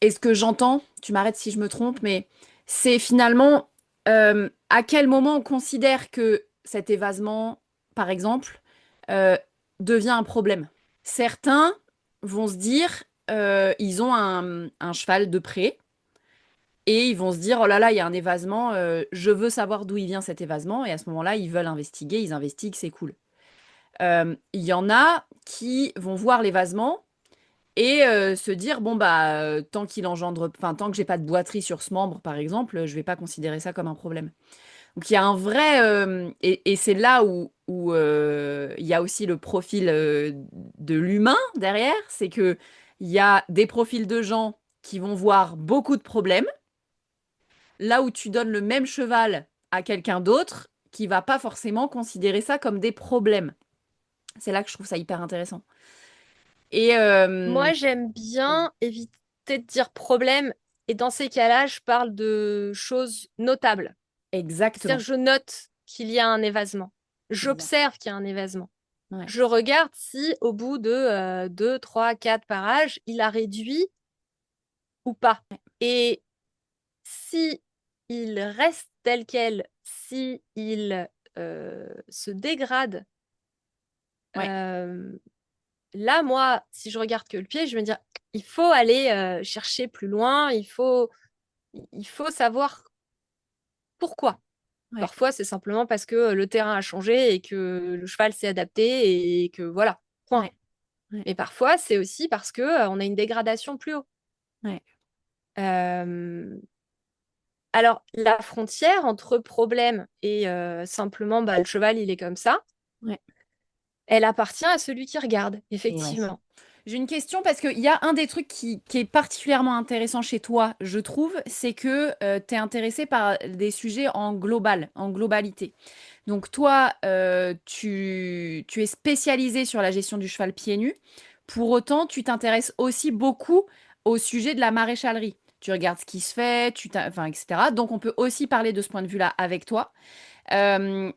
et ce que j'entends, tu m'arrêtes si je me trompe, mais c'est finalement à quel moment on considère que cet évasement, par exemple, euh, devient un problème. Certains vont se dire, ils ont un cheval de près. Et ils vont se dire, oh là là, il y a un évasement, je veux savoir d'où il vient cet évasement. Et à ce moment-là, ils veulent investiguer, ils investiguent, c'est cool. Il y en a qui vont voir l'évasement et se dire, bon, bah, tant qu'il engendre, enfin, tant que j'ai pas de boiterie sur ce membre, par exemple, je vais pas considérer ça comme un problème. Donc il y a un vrai, et c'est là où il y a aussi le profil de l'humain derrière, c'est que il y a des profils de gens qui vont voir beaucoup de problèmes là où tu donnes le même cheval à quelqu'un d'autre qui va pas forcément considérer ça comme des problèmes. C'est là que je trouve ça hyper intéressant. Et Moi, j'aime bien éviter de dire problème. Et dans ces cas-là, je parle de choses notables. C'est-à-dire exactement. que je note qu'il y a un évasement. Exact. J'observe qu'il y a un évasement. Ouais. Je regarde si au bout de 2, 3, 4 parages, il a réduit ou pas. Et si il reste tel quel, si il se dégrade, Ouais. euh, là, moi, si je regarde que le pied, je vais me dire, il faut aller chercher plus loin, il faut savoir pourquoi. Ouais. Parfois, c'est simplement parce que le terrain a changé et que le cheval s'est adapté et que voilà, point. Ouais. Ouais. Mais parfois, c'est aussi parce que on a une dégradation plus haut. Ouais. Euh, Alors, la frontière entre problème et simplement bah, le cheval, il est comme ça, Ouais. elle appartient à celui qui regarde, Et ouais. effectivement. J'ai une question parce qu'il y a un des trucs qui est particulièrement intéressant chez toi, je trouve, c'est que tu es intéressé par des sujets en global, en globalité. Donc toi, tu es spécialisé sur la gestion du cheval pieds nus. Pour autant, tu t'intéresses aussi beaucoup au sujet de la maréchalerie. Tu regardes ce qui se fait, enfin, etc. Donc on peut aussi parler de ce point de vue-là avec toi. Euh,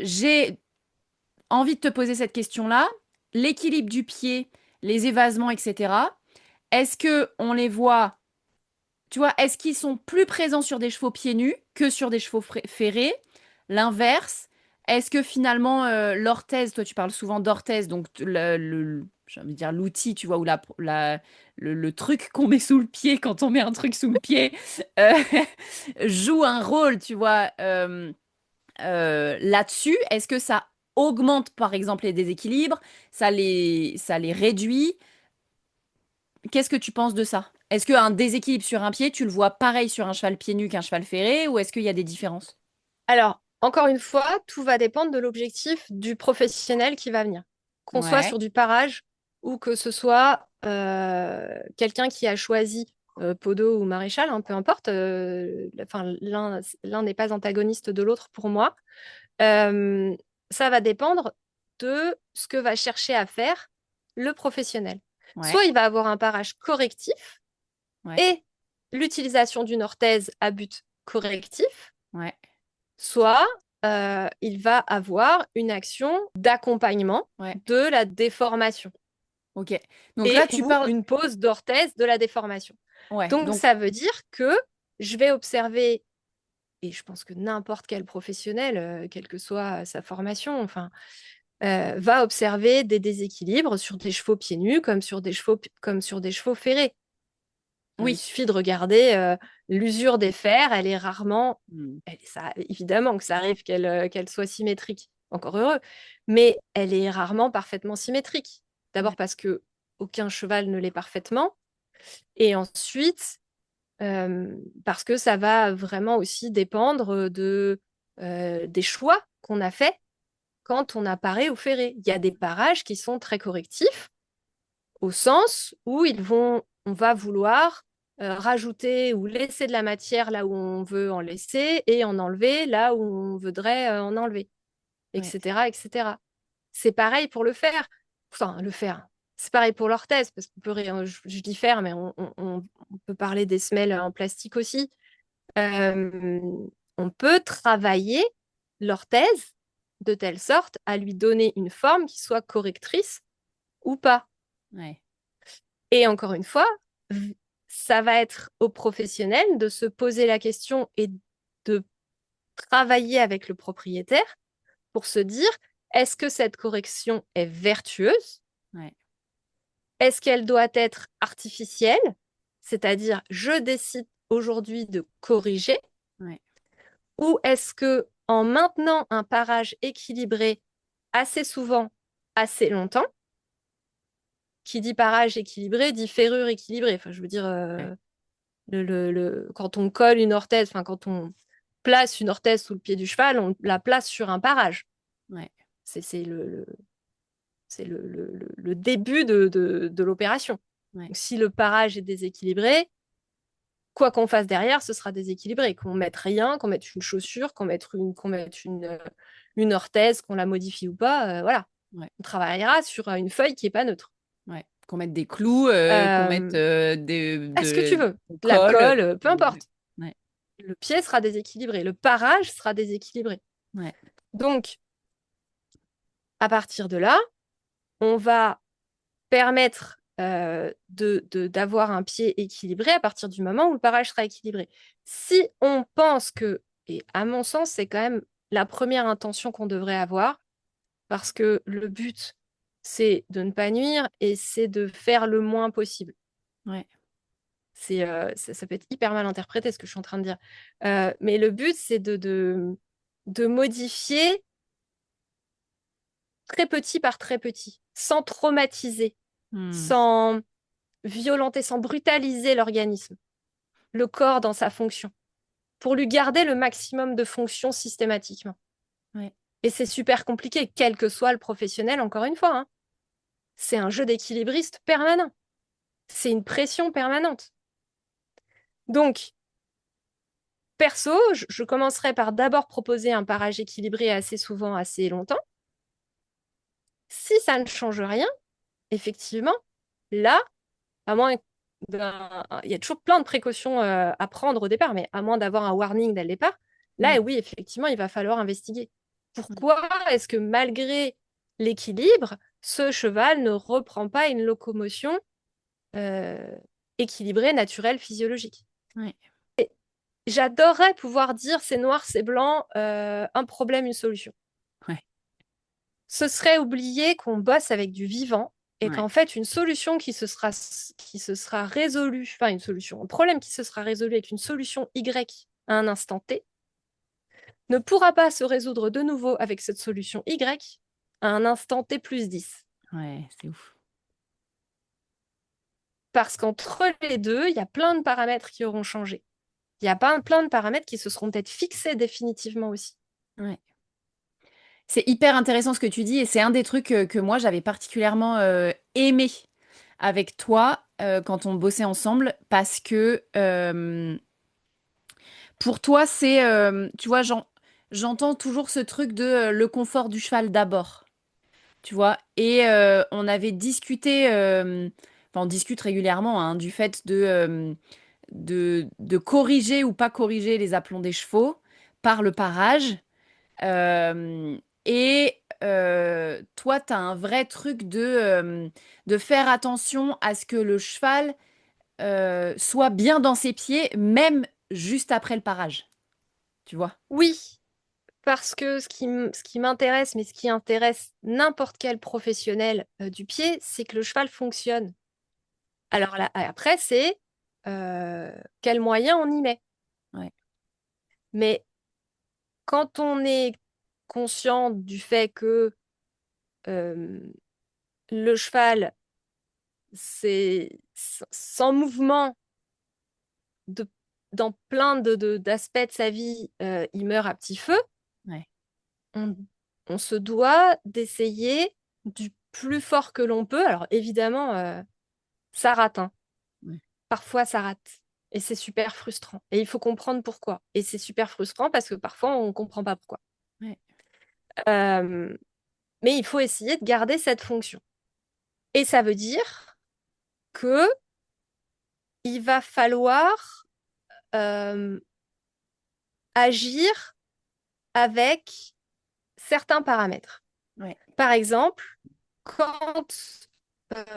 j'ai envie de te poser cette question-là. L'équilibre du pied, les évasements, etc. Est-ce que on les voit, tu vois, est-ce qu'ils sont plus présents sur des chevaux pieds nus que sur des chevaux ferrés? L'inverse. Est-ce que finalement l'orthèse, toi tu parles souvent d'orthèse, donc j'ai envie de dire l'outil, tu vois, ou le truc qu'on met sous le pied quand on met un truc sous le pied, euh, joue un rôle, tu vois, là-dessus. Est-ce que ça augmente par exemple les déséquilibres, ça les réduit? Qu'est-ce que tu penses de ça? Est-ce qu'un déséquilibre sur un pied, tu le vois pareil sur un cheval pieds nus qu'un cheval ferré, ou est-ce qu'il y a des différences? Alors, encore une fois, tout va dépendre de l'objectif du professionnel qui va venir. Qu'on soit Ouais, sur du parage ou que ce soit quelqu'un qui a choisi podo ou maréchal, hein, peu importe. Enfin, l'un n'est pas antagoniste de l'autre pour moi. Euh, Ça va dépendre de ce que va chercher à faire le professionnel. ouais, Soit il va avoir un parage correctif ouais, et l'utilisation d'une orthèse à but correctif, ouais, soit il va avoir une action d'accompagnement ouais. de la déformation Ok. Donc et là, tu ou parles. une pose d'orthèse de la déformation. Ouais. Donc Donc, ça veut dire que je vais observer, et je pense que n'importe quel professionnel, quelle que soit sa formation, enfin, va observer des déséquilibres sur des chevaux pieds nus comme sur des chevaux ferrés. Il oui. suffit de regarder l'usure des fers, elle est rarement, Hmm. ça, évidemment que ça arrive qu'elle soit symétrique, encore heureux, mais elle est rarement parfaitement symétrique. D'abord Ouais, parce que aucun cheval ne l'est parfaitement, et ensuite parce que ça va vraiment aussi dépendre des choix qu'on a fait quand on a paré ou ferré. Il y a des parages qui sont très correctifs au sens où on va vouloir rajouter ou laisser de la matière là où on veut en laisser et en enlever là où on voudrait en enlever, ouais, etc., etc. C'est pareil pour le fer. enfin, le faire. C'est pareil pour l'orthèse, parce qu'on peut, je dis faire, mais on peut parler des semelles en plastique aussi. Euh, on peut travailler l'orthèse de telle sorte à lui donner une forme qui soit correctrice ou pas. Ouais. Et encore une fois, ça va être aux professionnels de se poser la question et de travailler avec le propriétaire pour se dire, est-ce que cette correction est vertueuse? Ouais. Est-ce qu'elle doit être artificielle? C'est-à-dire, je décide aujourd'hui de corriger, Ouais. ou est-ce que en maintenant un parage équilibré assez souvent, assez longtemps, qui dit parage équilibré dit ferrure équilibrée. Enfin, je veux dire, Ouais. quand on colle une orthèse, enfin, quand on place une orthèse sous le pied du cheval, on la place sur un parage. Ouais. C'est le début de l'opération. Ouais. Donc, si le parage est déséquilibré, quoi qu'on fasse derrière, ce sera déséquilibré. Qu'on mette rien, qu'on mette une chaussure, qu'on mette une orthèse, qu'on la modifie ou pas, voilà. Ouais. On travaillera sur une feuille qui n'est pas neutre. Ouais. Qu'on mette des clous, qu'on mette Est-ce que tu veux qu'on la colle. colle, peu importe. Ouais. Le pied sera déséquilibré, le parage sera déséquilibré. Ouais. Donc, à partir de là, on va permettre d'avoir un pied équilibré à partir du moment où le parage sera équilibré. Si on pense que, et à mon sens, c'est quand même la première intention qu'on devrait avoir, parce que le but, c'est de ne pas nuire et c'est de faire le moins possible. Ouais. Ça peut être hyper mal interprété ce que je suis en train de dire. Mais le but, c'est de modifier très petit par très petit, sans traumatiser, Hmm. sans violenter, sans brutaliser l'organisme, le corps dans sa fonction, pour lui garder le maximum de fonctions systématiquement. Ouais. Et c'est super compliqué, quel que soit le professionnel, encore une fois. Hein. C'est un jeu d'équilibriste permanent. C'est une pression permanente. Donc, perso, je commencerai par d'abord proposer un parage équilibré assez souvent, assez longtemps. Si ça ne change rien, effectivement, là, à moins il y a toujours plein de précautions à prendre au départ, mais à moins d'avoir un warning dès le départ, là, Hmm. oui, effectivement, il va falloir investiguer. Pourquoi est-ce que malgré l'équilibre, ce cheval ne reprend pas une locomotion euh, équilibrée, naturelle, physiologique? Ouais. J'adorerais pouvoir dire c'est noir, c'est blanc, un problème, une solution. Ouais. Ce serait oublier qu'on bosse avec du vivant et Ouais. qu'en fait, une solution qui se sera résolue, enfin une solution, un problème qui se sera résolu avec une solution Y à un instant T, ne pourra pas se résoudre de nouveau avec cette solution Y à un instant T plus 10. Ouais, c'est ouf. Parce qu'entre les deux, il y a plein de paramètres qui auront changé. Il y a plein de paramètres qui se seront peut-être fixés définitivement aussi. Ouais. C'est hyper intéressant ce que tu dis et c'est un des trucs que moi j'avais particulièrement aimé avec toi quand on bossait ensemble parce que pour toi c'est, tu vois, j'entends toujours ce truc de le confort du cheval d'abord, tu vois, et on avait discuté, enfin on discute régulièrement hein, du fait de corriger ou pas corriger les aplombs des chevaux par le parage. Euh, et toi, tu as un vrai truc de faire attention à ce que le cheval soit bien dans ses pieds, même juste après le parage. Tu vois? Oui, parce que ce qui m'intéresse, mais ce qui intéresse n'importe quel professionnel du pied, c'est que le cheval fonctionne. Alors là, après, c'est quels moyens on y met. Ouais. Mais quand on est conscient du fait que euh, le cheval, c'est sans mouvement de, dans plein d'aspects de sa vie, il meurt à petit feu, Ouais. on, on se doit d'essayer du plus fort que l'on peut. Alors évidemment, ça rate, hein. Ouais. Parfois, ça rate. Et c'est super frustrant. Et il faut comprendre pourquoi. Et c'est super frustrant parce que parfois, on ne comprend pas pourquoi. Ouais. Euh, mais il faut essayer de garder cette fonction. Et ça veut dire que il va falloir euh, agir avec certains paramètres. Ouais. Par exemple, quand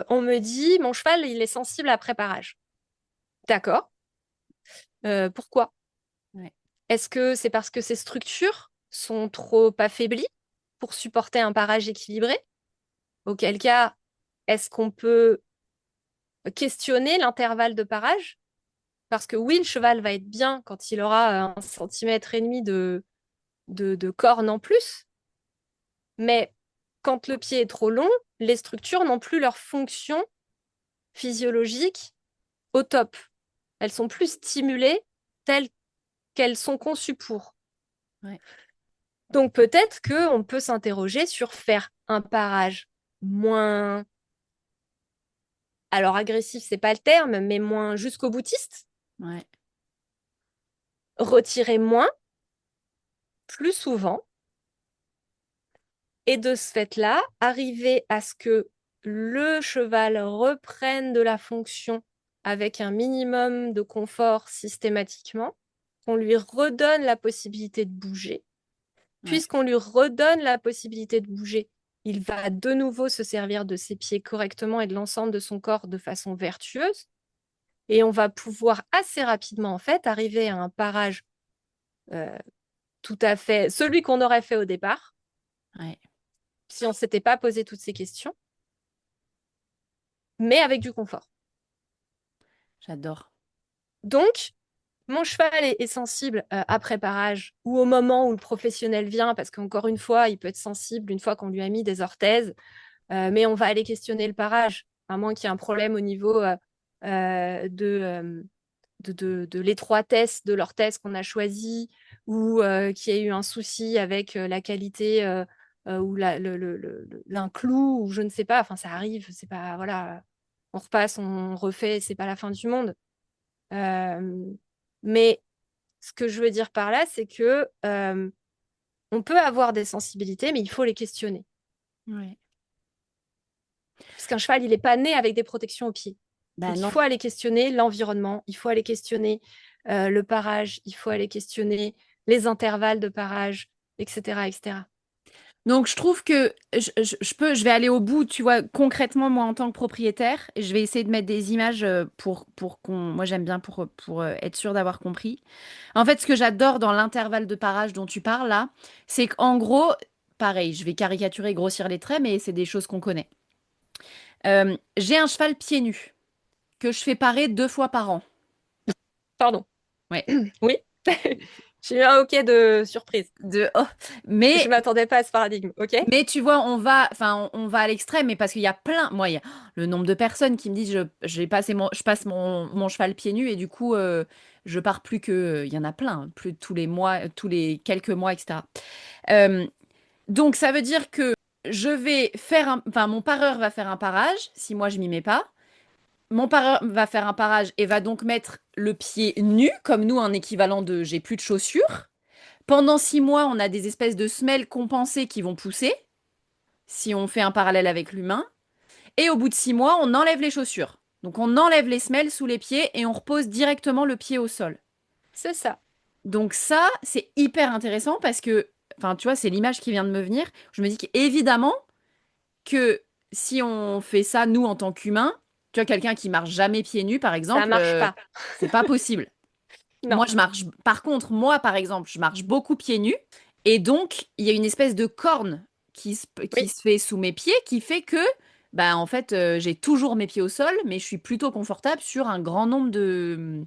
on me dit mon cheval, il est sensible à préparage. D'accord. Pourquoi? Ouais. Est-ce que c'est parce que ses structures sont trop affaiblies pour supporter un parage équilibré? Auquel cas, est-ce qu'on peut questionner l'intervalle de parage? Parce que oui, le cheval va être bien quand il aura 1,5 cm de corne en plus, mais quand le pied est trop long, les structures n'ont plus leur fonction physiologique au top. Elles sont plus stimulées telles qu'elles sont conçues pour. Ouais. Donc peut-être qu'on peut s'interroger sur faire un parage moins, alors agressif, c'est pas le terme, mais moins jusqu'au boutiste, Ouais. retirer moins, plus souvent, et de ce fait-là, arriver à ce que le cheval reprenne de la fonction avec un minimum de confort systématiquement, qu'on lui redonne la possibilité de bouger. Ouais. Puisqu'on lui redonne la possibilité de bouger, il va de nouveau se servir de ses pieds correctement et de l'ensemble de son corps de façon vertueuse. Et on va pouvoir assez rapidement, en fait, arriver à un parage euh, tout à fait celui qu'on aurait fait au départ, Ouais. si on ne s'était pas posé toutes ces questions, mais avec du confort. J'adore. Donc, mon cheval est sensible à préparage ou au moment où le professionnel vient, parce qu'encore une fois, il peut être sensible une fois qu'on lui a mis des orthèses, mais on va aller questionner le parage, à moins qu'il y ait un problème au niveau de l'étroitesse de l'orthèse qu'on a choisi ou qu'il y ait eu un souci avec la qualité ou l'inclou ou je ne sais pas. Enfin, ça arrive, c'est pas, voilà, on repasse, on refait, c'est pas la fin du monde. Euh, mais ce que je veux dire par là, c'est que on peut avoir des sensibilités, mais il faut les questionner. Ouais. Parce qu'un cheval, il n'est pas né avec des protections aux pieds. Bah Donc, il non. faut aller questionner l'environnement, il faut aller questionner le parage, il faut aller questionner les intervalles de parage, etc., etc. Donc, je trouve que je vais aller au bout, tu vois, concrètement, moi, en tant que propriétaire, et je vais essayer de mettre des images pour moi, j'aime bien pour être sûre d'avoir compris. En fait, ce que j'adore dans l'intervalle de parage dont tu parles là, c'est qu'en gros, pareil, je vais caricaturer, grossir les traits, mais c'est des choses qu'on connaît. J'ai un cheval pieds nus que je fais parer 2 fois par an. Pardon. Ouais. Oui. J'ai eu un OK de surprise. Oh. Je Mais ne m'attendais pas à ce paradigme. OK? Mais tu vois, enfin, on va à l'extrême, mais parce qu'il y a plein, moi, il y a le nombre de personnes qui me disent, je passe mon cheval pieds nus et du coup, je pars plus que, il y en a plein, plus tous les mois, tous les quelques mois, etc. Euh, donc, ça veut dire que je vais faire enfin, mon pareur va faire un parage, si moi je m'y mets pas. Mon pareur va faire un parage et va donc mettre le pied nu, comme nous, un équivalent de j'ai plus de chaussures. Pendant 6 mois, on a des espèces de semelles compensées qui vont pousser si on fait un parallèle avec l'humain. Et au bout de 6 mois, on enlève les chaussures. Donc on enlève les semelles sous les pieds et on repose directement le pied au sol. C'est ça. Donc ça, c'est hyper intéressant parce que, enfin, tu vois, c'est l'image qui vient de me venir. Je me dis qu'évidemment que si on fait ça, nous, en tant qu'humains, tu vois, quelqu'un qui marche jamais pieds nus, par Ça exemple, marche pas. c'est pas possible. Non. Moi, je marche, par contre, moi, par exemple, je marche beaucoup pieds nus. Et donc, il y a une espèce de corne qui Oui, se fait sous mes pieds qui fait que, bah, en fait, j'ai toujours mes pieds au sol, mais je suis plutôt confortable sur un grand nombre de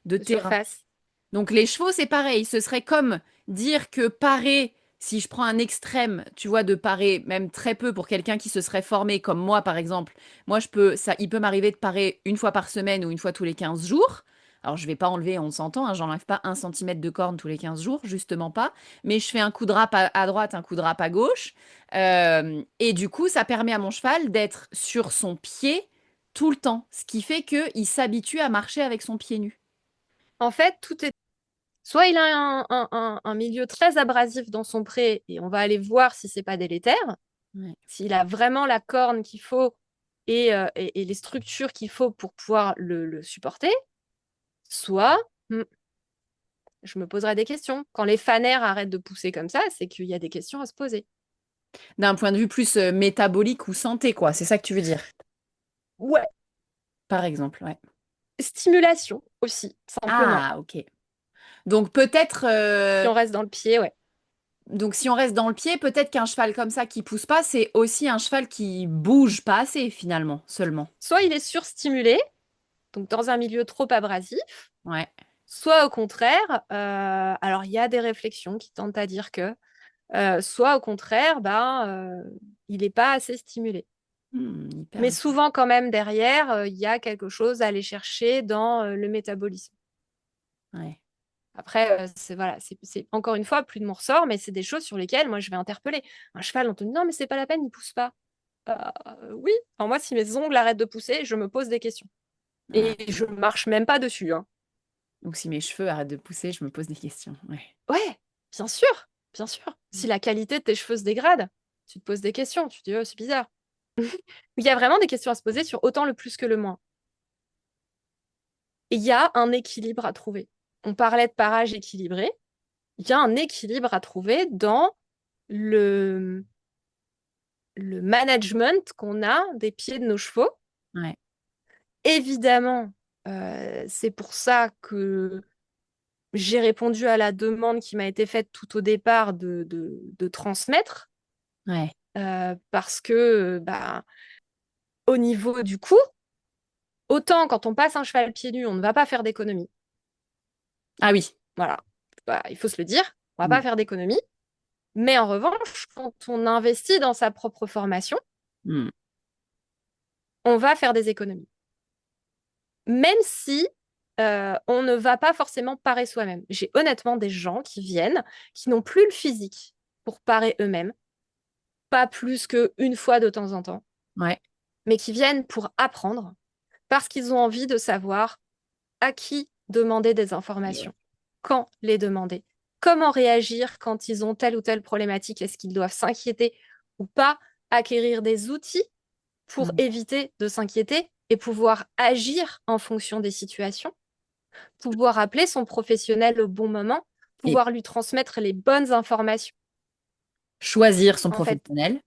de terrains. surface. Donc, les chevaux, c'est pareil. Ce serait comme dire que parer, si je prends un extrême, tu vois, de parer même très peu pour quelqu'un qui se serait formé comme moi, par exemple. Moi, il peut m'arriver de parer 1 fois par semaine ou 1 fois tous les 15 jours. Alors, je vais pas enlever, on s'entend, hein, j'enlève pas 1 centimètre de corne tous les 15 jours, justement pas. Mais je fais un coup de râpe à droite, un coup de râpe à gauche. Et du coup, ça permet à mon cheval d'être sur son pied tout le temps. Ce qui fait qu'il s'habitue à marcher avec son pied nu. En fait, tout est. Soit il a un milieu très abrasif dans son pré et on va aller voir si c'est pas délétère. Ouais. S'il a vraiment la corne qu'il faut, et les structures qu'il faut pour pouvoir le supporter, soit je me poserai des questions. Quand les fanères arrêtent de pousser comme ça, c'est qu'il y a des questions à se poser. D'un point de vue plus métabolique ou santé, quoi. C'est ça que tu veux dire, Ouais, par exemple, ouais. stimulation aussi, simplement. Ah, ok. Donc peut-être, Si on reste dans le pied, ouais. donc si on reste dans le pied, peut-être qu'un cheval comme ça qui pousse pas, c'est aussi un cheval qui bouge pas assez finalement, seulement. Soit il est surstimulé, donc dans un milieu trop abrasif, Ouais. soit au contraire, alors il y a des réflexions qui tentent à dire que, soit au contraire, il n'est pas assez stimulé. Hyper Mais intéressant. souvent quand même derrière, il y a quelque chose à aller chercher dans le métabolisme. Ouais. Après, c'est encore une fois plus de mon ressort, mais c'est des choses sur lesquelles moi je vais interpeller. Un cheval, on te dit non, mais c'est pas la peine, il pousse pas. Oui, alors moi, si mes ongles arrêtent de pousser, je me pose des questions. Ah. Et je marche même pas dessus, hein. Donc si mes cheveux arrêtent de pousser, je me pose des questions. Ouais. Ouais, bien sûr, bien sûr. Si la qualité de tes cheveux se dégrade, tu te poses des questions, tu te dis, oh, c'est bizarre. Il y a vraiment des questions à se poser sur autant le plus que le moins. Et il y a un équilibre à trouver. On parlait de parage équilibré. Il y a un équilibre à trouver dans le, le management qu'on a des pieds de nos chevaux. Ouais. Évidemment, c'est pour ça que j'ai répondu à la demande qui m'a été faite tout au départ de transmettre, Ouais. parce que au niveau du coût, autant quand on passe un cheval pieds nus, on ne va pas faire d'économie. Ah oui. Voilà, il faut se le dire, on va Mm. pas faire d'économie. Mais en revanche, quand on investit dans sa propre formation, Mm. on va faire des économies. Même si on ne va pas forcément parer soi-même. J'ai honnêtement des gens qui viennent, qui n'ont plus le physique pour parer eux-mêmes, pas plus qu'une fois de temps en temps, Ouais. mais qui viennent pour apprendre parce qu'ils ont envie de savoir à qui demander des informations, quand les demander, comment réagir quand ils ont telle ou telle problématique, est-ce qu'ils doivent s'inquiéter ou pas, acquérir des outils pour Mm. éviter de s'inquiéter et pouvoir agir en fonction des situations, pouvoir appeler son professionnel au bon moment, Et pouvoir lui transmettre les bonnes informations. choisir son En fait, professionnel.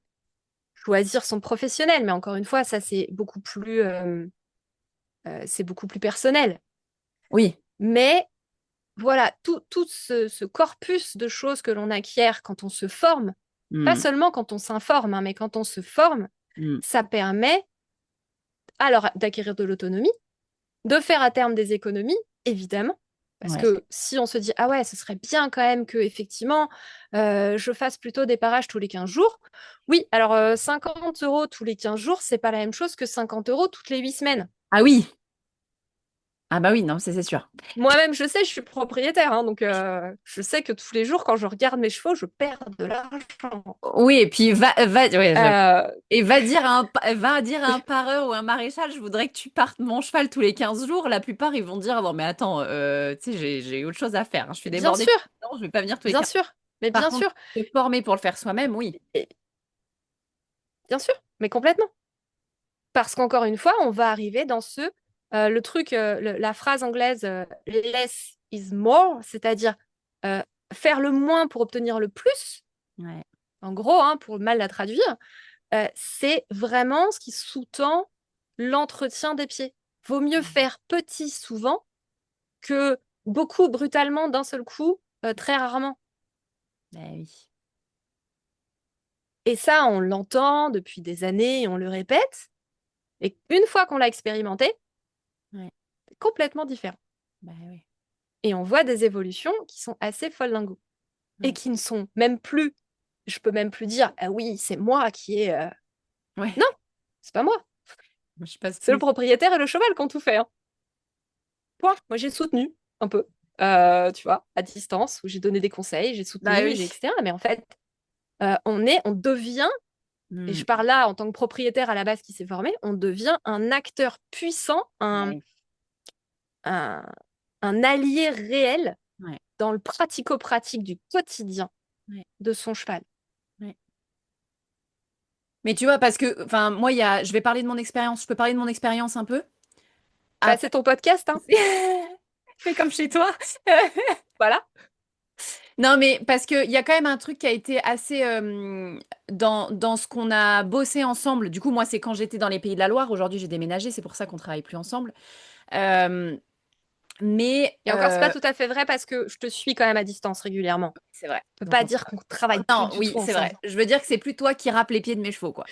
choisir son professionnel, mais encore une fois, ça c'est beaucoup plus personnel. Oui. Mais voilà, tout ce corpus de choses que l'on acquiert quand on se forme, pas Mm. seulement quand on s'informe, hein, mais quand on se forme, Mm. ça permet alors d'acquérir de l'autonomie, de faire à terme des économies, évidemment. Parce Ouais. que si on se dit, ah ouais, ce serait bien quand même que effectivement je fasse plutôt des parages tous les 15 jours. Oui, alors 50 euros tous les 15 jours, c'est pas la même chose que 50 euros toutes les 8 semaines. Ah oui. Ah bah oui, non, c'est sûr. Moi-même, je sais, je suis propriétaire, hein, donc je sais que tous les jours, quand je regarde mes chevaux, je perds de l'argent. Oui, et puis ouais, Euh, et va dire à un pareur ou un maréchal, je voudrais que tu partes mon cheval tous les 15 jours. La plupart, ils vont dire, non, mais attends, tu sais, j'ai autre chose à faire, hein. Je suis bien débordée sûr, depuis longtemps, je vais pas venir tous les bien 15 jours. sûr, mais Par bien contre, sûr, se former pour le faire soi-même, oui. et- bien sûr, mais complètement. Parce qu'encore une fois, on va arriver dans le truc, la phrase anglaise less is more, c'est-à-dire euh, faire le moins pour obtenir le plus. Ouais. En gros, hein, pour mal la traduire, c'est vraiment ce qui sous-tend l'entretien des pieds. Vaut mieux faire petit souvent que beaucoup brutalement d'un seul coup, très rarement. Ben oui. Et ça, on l'entend depuis des années et on le répète. Et une fois qu'on l'a expérimenté, Ouais. c'est complètement différent. Ben oui. Et on voit des évolutions qui sont assez folles et Ouais. qui ne sont même plus, je peux même plus dire, ah oui, c'est moi qui ai. Ouais. Non, c'est pas moi. Je passe C'est le plus. propriétaire et le cheval qui ont tout fait, hein. Point. Moi, j'ai soutenu un peu, tu vois, à distance, où j'ai donné des conseils, j'ai Bah soutenu, oui. etc. Mais en fait, on devient, et Hmm. je parle là en tant que propriétaire à la base qui s'est formé, on devient un acteur puissant, Ouais. un, un allié réel Ouais. dans le pratico-pratique du quotidien Ouais. de son cheval. Ouais. Mais tu vois, parce que, enfin, moi, je vais parler de mon expérience. Je peux parler de mon expérience un peu? Bah, Ah, c'est ton podcast, hein. fais comme chez toi. Voilà. Non, mais parce qu'il y a quand même un truc qui a été assez dans ce qu'on a bossé ensemble. Du coup, moi, c'est quand j'étais dans les Pays de la Loire. Aujourd'hui, j'ai déménagé, c'est pour ça qu'on travaille plus ensemble. Euh, mais Et encore, c'est pas tout à fait vrai parce que je te suis quand même à distance régulièrement. c'est vrai. On peut Donc, pas dire qu'on travaille plus non, du oui, tout c'est vrai. ensemble. Je veux dire que c'est plus toi qui râpe les pieds de mes chevaux, quoi.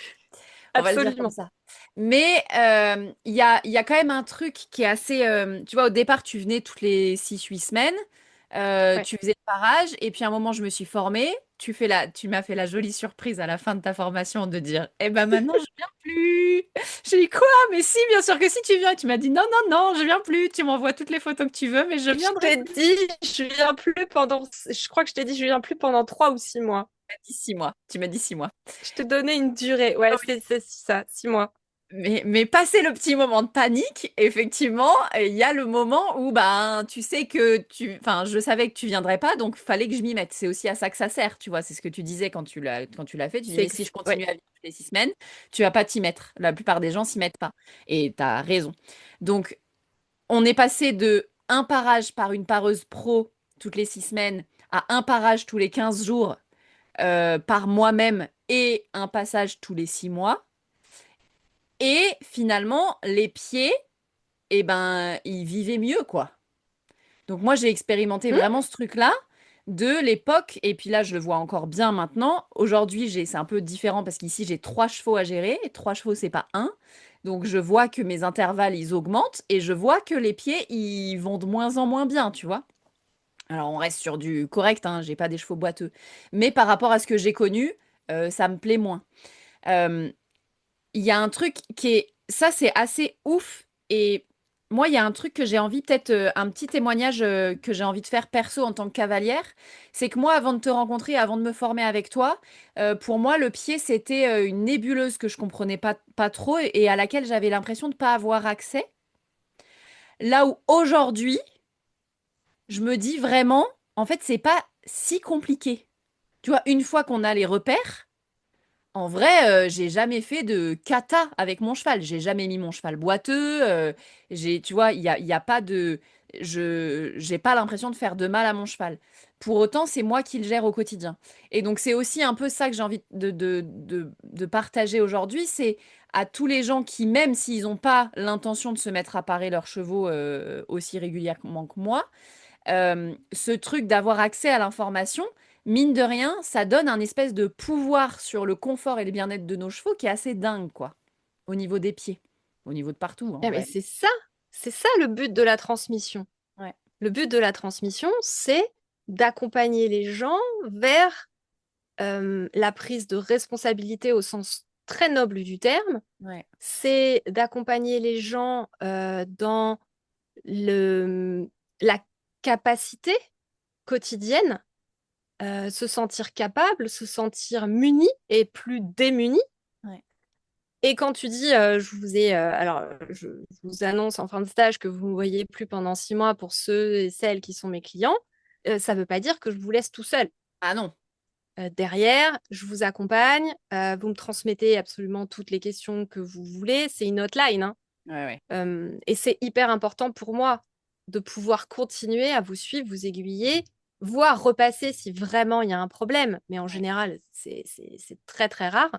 On va le dire comme Absolument. ça. Mais il y a quand même un truc qui est assez. Tu vois, au départ, tu venais toutes les 6 8 semaines. Ouais. Tu faisais le parage. Et puis à un moment, je me suis formée. Tu m'as fait la jolie surprise à la fin de ta formation de dire, eh ben maintenant, je viens plus. J'ai dit quoi? Mais si, bien sûr que si tu viens. Et tu m'as dit, non, non, non, je viens plus. Tu m'envoies toutes les photos que tu veux, mais je Je viendrai t'ai plus. dit, je viens plus pendant. Je crois que je t'ai dit, je viens plus pendant 3 ou 6 mois. Tu m'as dit 6 mois. Tu m'as dit 6 mois. Je t'ai donné une durée. Ouais, c'est ça, 6 mois. Mais passé le petit moment de panique, effectivement, il y a le moment où ben tu sais que enfin je savais que tu viendrais pas, donc fallait que je m'y mette. C'est aussi à ça que ça sert, tu vois. C'est ce que tu disais quand tu l'as fait. Tu dis mais si je Ouais. continue à vivre toutes les 6 semaines, tu vas pas t'y mettre. La plupart des gens s'y mettent pas. Et tu as raison. Donc on est passé de un parage par une pareuse pro toutes les 6 semaines à un parage tous les 15 jours par moi-même et un passage tous les 6 mois. Et finalement, les pieds, eh ben, ils vivaient mieux, quoi. Donc moi, j'ai expérimenté Hmm. vraiment ce truc-là de l'époque, et puis là, je le vois encore bien maintenant. Aujourd'hui, c'est un peu différent parce qu'ici, j'ai 3 chevaux à gérer. Et 3 chevaux, c'est pas un. Donc je vois que mes intervalles, ils augmentent, et je vois que les pieds, ils vont de moins en moins bien, tu vois. Alors on reste sur du correct, hein, j'ai pas des chevaux boiteux. Mais par rapport à ce que j'ai connu, ça me plaît moins. Euh, il y a un truc qui est, ça c'est assez ouf. Et moi, il y a un truc que j'ai envie, peut-être un petit témoignage que j'ai envie de faire perso en tant que cavalière. C'est que moi, avant de te rencontrer, avant de me former avec toi, pour moi, le pied, c'était une nébuleuse que je comprenais pas trop et à laquelle j'avais l'impression de pas avoir accès. Là où aujourd'hui, je me dis vraiment, en fait, c'est pas si compliqué. Tu vois, une fois qu'on a les repères, en vrai, j'ai jamais fait de kata avec mon cheval. J'ai jamais mis mon cheval boiteux. Tu vois, il y a pas de, j'ai pas l'impression de faire de mal à mon cheval. Pour autant, c'est moi qui le gère au quotidien. Et donc, c'est aussi un peu ça que j'ai envie de partager aujourd'hui. C'est à tous les gens qui, même s'ils n'ont pas l'intention de se mettre à parer leurs chevaux aussi régulièrement que moi, ce truc d'avoir accès à l'information, mine de rien, ça donne un espèce de pouvoir sur le confort et le bien-être de nos chevaux qui est assez dingue, quoi. Au niveau des pieds, au niveau de partout, en Ah, mais vrai. c'est ça le but de la transmission. Ouais, Le but de la transmission, c'est d'accompagner les gens vers la prise de responsabilité au sens très noble du terme. ouais, C'est d'accompagner les gens dans le, la capacité quotidienne, se sentir capable, se sentir muni et plus démuni. ouais. Et quand tu dis, je vous annonce en fin de stage que vous ne me voyez plus pendant 6 mois pour ceux et celles qui sont mes clients, ça ne veut pas dire que je vous laisse tout seul. Ah non. Derrière, je vous accompagne, vous me transmettez absolument toutes les questions que vous voulez. C'est une hotline, hein. Ouais, ouais. Et c'est hyper important pour moi de pouvoir continuer à vous suivre, vous aiguiller, voire repasser si vraiment il y a un problème. Mais en Ouais. général, c'est très, très rare.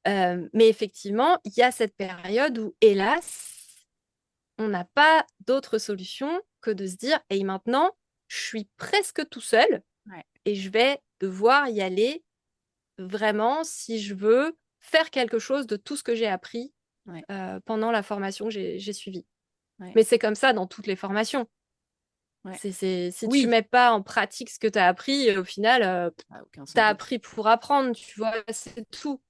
Mais effectivement, il y a cette période où, hélas, on n'a pas d'autre solution que de se dire, et maintenant, je suis presque tout seul Ouais. et je vais devoir y aller vraiment si je veux faire quelque chose de tout ce que j'ai appris Ouais. pendant la formation que j'ai suivie. Ouais. Mais c'est comme ça dans toutes les formations. Ouais. Si tu Oui. mets pas en pratique ce que tu as appris, au final, Ça a aucun tu sens as du tout. appris pour apprendre, tu vois, c'est tout.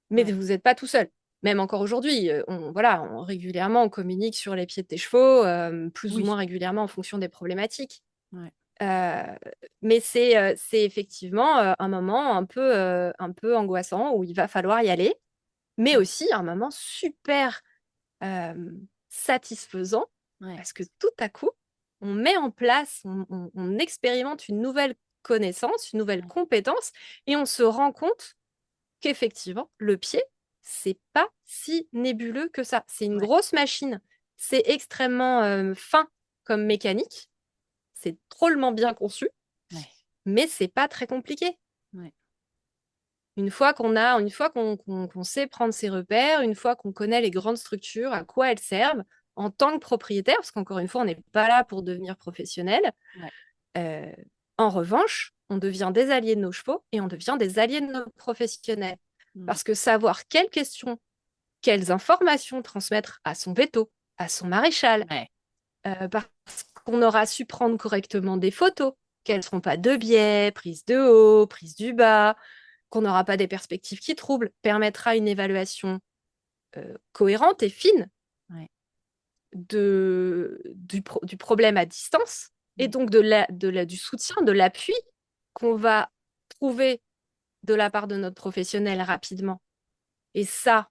Mais Ouais. vous n'êtes pas tout seul. Même encore aujourd'hui, voilà, régulièrement, on communique sur les pieds de tes chevaux, plus ou Oui. moins régulièrement en fonction des problématiques. Ouais. Euh, mais c'est effectivement un moment un peu angoissant où il va falloir y aller, mais Ouais. aussi un moment super euh, satisfaisant Ouais. parce que tout à coup, on met en place, on expérimente une nouvelle connaissance, une nouvelle Ouais. compétence et on se rend compte qu'effectivement, le pied, c'est pas si nébuleux que ça. C'est une Ouais. grosse machine. C'est extrêmement fin comme mécanique. C'est drôlement bien conçu, Ouais. mais c'est pas très compliqué. Ouais. Une fois qu'on sait prendre ses repères, une fois qu'on connaît les grandes structures, à quoi elles servent, en tant que propriétaire, parce qu'encore une fois, on n'est pas là pour devenir professionnel. Ouais. En revanche, on devient des alliés de nos chevaux et on devient des alliés de nos professionnels. Parce que savoir quelles questions, quelles informations transmettre à son veto, à son maréchal, Ouais. parce qu'on aura su prendre correctement des photos, qu'elles ne seront pas de biais, prises de haut, prises du bas, qu'on n'aura pas des perspectives qui troublent, permettra une évaluation cohérente et fine Ouais. du problème à distance et donc du soutien, de l'appui qu'on va trouver de la part de notre professionnel rapidement. Et ça,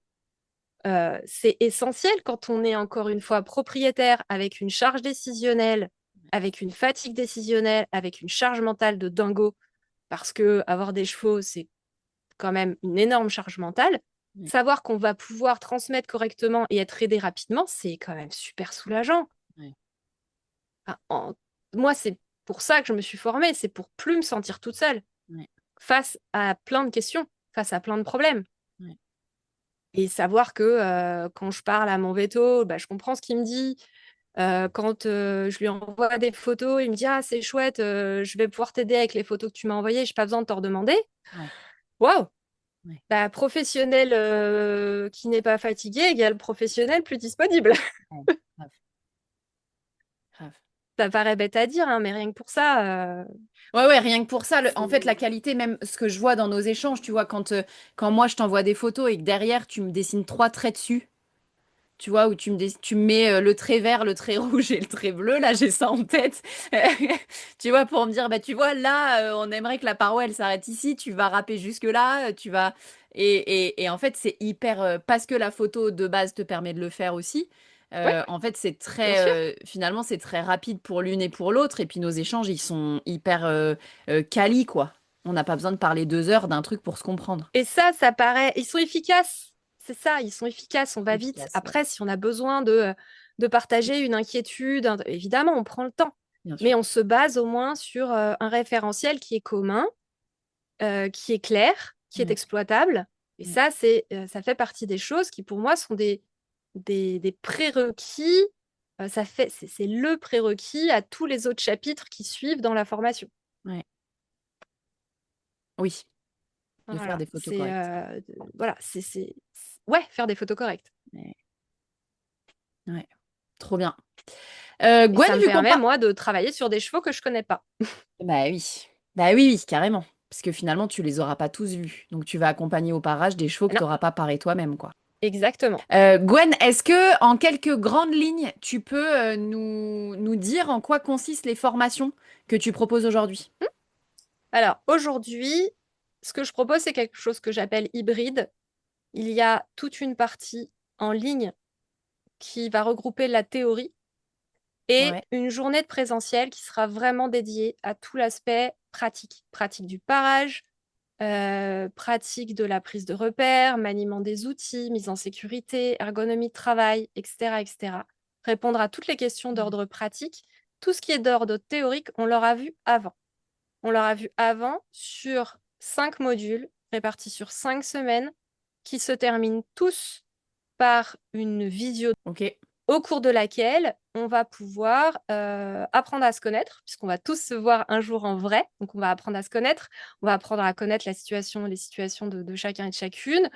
c'est essentiel quand on est encore une fois propriétaire avec une charge décisionnelle, avec une fatigue décisionnelle, avec une charge mentale de dingo, parce que avoir des chevaux, c'est quand même une énorme charge mentale. Oui. Savoir qu'on va pouvoir transmettre correctement et être aidé rapidement, c'est quand même super soulageant. Oui. Moi, c'est pour ça que je me suis formée, c'est pour plus me sentir toute seule Oui. face à plein de questions, face à plein de problèmes. Oui. Et savoir que quand je parle à mon veto, bah, je comprends ce qu'il me dit. Quand je lui envoie des photos, il me dit « Ah, c'est chouette, je vais pouvoir t'aider avec les photos que tu m'as envoyées, je n'ai pas besoin de te redemander. Ouais. » Waouh! Ouais. Bah, professionnel qui n'est pas fatigué égale professionnel plus disponible. Ouais. Grave. Grave. Ça paraît bête à dire, hein, mais rien que pour ça. Ouais, rien que pour ça, en fait, la qualité, même ce que je vois dans nos échanges, tu vois, quand moi je t'envoie des photos et que derrière tu me dessines 3 traits dessus, tu vois, où tu me mets le trait vert, le trait rouge et le trait bleu, là j'ai ça en tête, tu vois, pour me dire, bah tu vois, là, on aimerait que la paroi elle s'arrête ici, tu vas râper jusque-là, tu vas. Et en fait, c'est hyper. Parce que la photo de base te permet de le faire aussi. Oui, En fait, c'est bien très, sûr. finalement, c'est très rapide pour l'une et pour l'autre. Et puis nos échanges, ils sont hyper quali, quoi. On n'a pas besoin de parler 2 heures d'un truc pour se comprendre. Et ça paraît. Ils sont efficaces. C'est ça, ils sont efficaces, on va vite. Efficace, ouais. Après, si on a besoin de partager une inquiétude, évidemment, on prend le temps. Bien Mais sûr. on se base au moins sur un référentiel qui est commun, qui est clair, qui est Ouais. exploitable. Et Ouais. ça, ça fait partie des choses qui, pour moi, sont des prérequis. C'est le prérequis à tous les autres chapitres qui suivent dans la formation. Ouais. Oui, de faire Voilà, des photos correctes. voilà, ouais, faire des photos correctes. Ouais. Ouais. Trop bien. Et Gwen, ça me vu qu'on permet, parle. moi, de travailler sur des chevaux que je connais pas. Bah oui. Bah oui, oui, carrément. Parce que finalement, tu les auras pas tous vus. Donc, tu vas accompagner au parage des chevaux que tu Non, n'auras pas paré toi-même, quoi. exactement. Gwen, est-ce que, en quelques grandes lignes, tu peux nous dire en quoi consistent les formations que tu proposes aujourd'hui? Alors, aujourd'hui, ce que je propose, c'est quelque chose que j'appelle hybride. Il y a toute une partie en ligne qui va regrouper la théorie et Ouais. une journée de présentiel qui sera vraiment dédiée à tout l'aspect pratique. Pratique du parage, pratique de la prise de repères, maniement des outils, mise en sécurité, ergonomie de travail, etc., etc. Répondre à toutes les questions d'ordre pratique. Tout ce qui est d'ordre théorique, on l'aura vu avant. On l'aura vu avant sur 5 modules répartis sur 5 semaines qui se terminent tous par une visio Ok. au cours de laquelle on va pouvoir apprendre à se connaître, puisqu'on va tous se voir un jour en vrai. Donc, on va apprendre à se connaître, on va apprendre à connaître les situations de chacun et de chacune.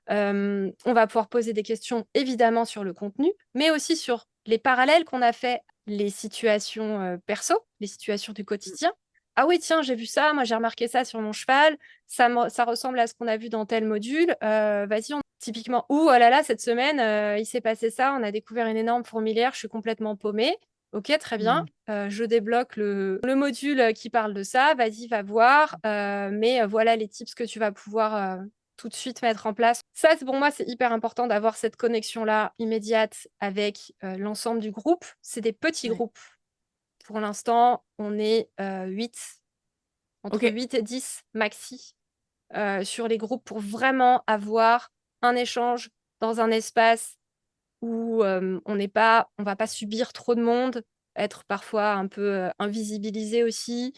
On va pouvoir poser des questions, évidemment, sur le contenu, mais aussi sur les parallèles qu'on a fait, les situations perso, les situations du quotidien. Ah oui, tiens, j'ai vu ça, moi j'ai remarqué ça sur mon cheval, ça ressemble à ce qu'on a vu dans tel module. Vas-y, typiquement, oh là là, cette semaine, il s'est passé ça, on a découvert une énorme fourmilière, je suis complètement paumée. Ok, très bien. Je débloque le module qui parle de ça. Vas-y, va voir. Mais voilà les tips que tu vas pouvoir tout de suite mettre en place. Ça, pour moi, c'est hyper important d'avoir cette connexion-là immédiate avec l'ensemble du groupe. C'est des petits Ouais. groupes. Pour l'instant, on est 8, entre Ok. 8 et 10 maxi sur les groupes pour vraiment avoir un échange dans un espace où on va pas subir trop de monde, être parfois un peu invisibilisé aussi,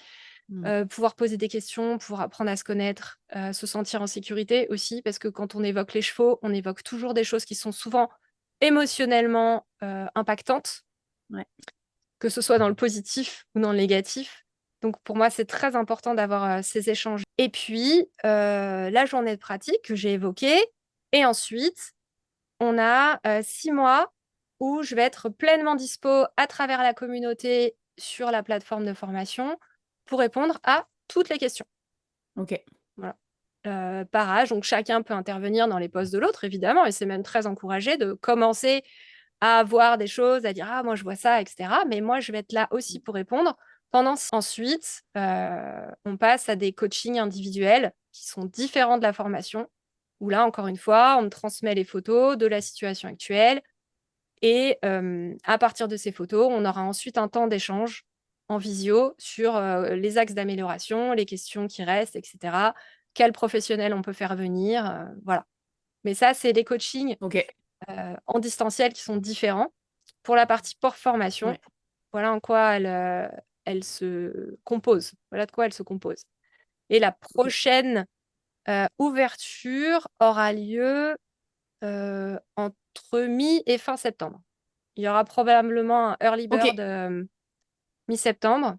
pouvoir poser des questions, pouvoir apprendre à se connaître, se sentir en sécurité aussi, parce que quand on évoque les chevaux, on évoque toujours des choses qui sont souvent émotionnellement impactantes, Ouais. que ce soit dans le positif ou dans le négatif. Donc pour moi, c'est très important d'avoir ces échanges. Et puis, la journée de pratique que j'ai évoquée. Et ensuite, on a 6 mois où je vais être pleinement dispo à travers la communauté sur la plateforme de formation pour répondre à toutes les questions. Ok. Voilà. Par âge, donc chacun peut intervenir dans les postes de l'autre, évidemment, et c'est même très encouragé de commencer à avoir des choses, à dire ah moi je vois ça, etc. Mais moi je vais être là aussi pour répondre. Ensuite, on passe à des coachings individuels qui sont différents de la formation, où là encore une fois, on me transmet les photos de la situation actuelle et à partir de ces photos, on aura ensuite un temps d'échange en visio sur les axes d'amélioration, les questions qui restent, etc. Quel professionnel on peut faire venir, voilà. Mais ça, c'est des coachings Ok. en distanciel qui sont différents. Pour la partie formation, Ouais. voilà en quoi elle se compose. Voilà de quoi elle se compose. Et la prochaine ouverture aura lieu entre mi et fin septembre. Il y aura probablement un early Ok. bird mi-septembre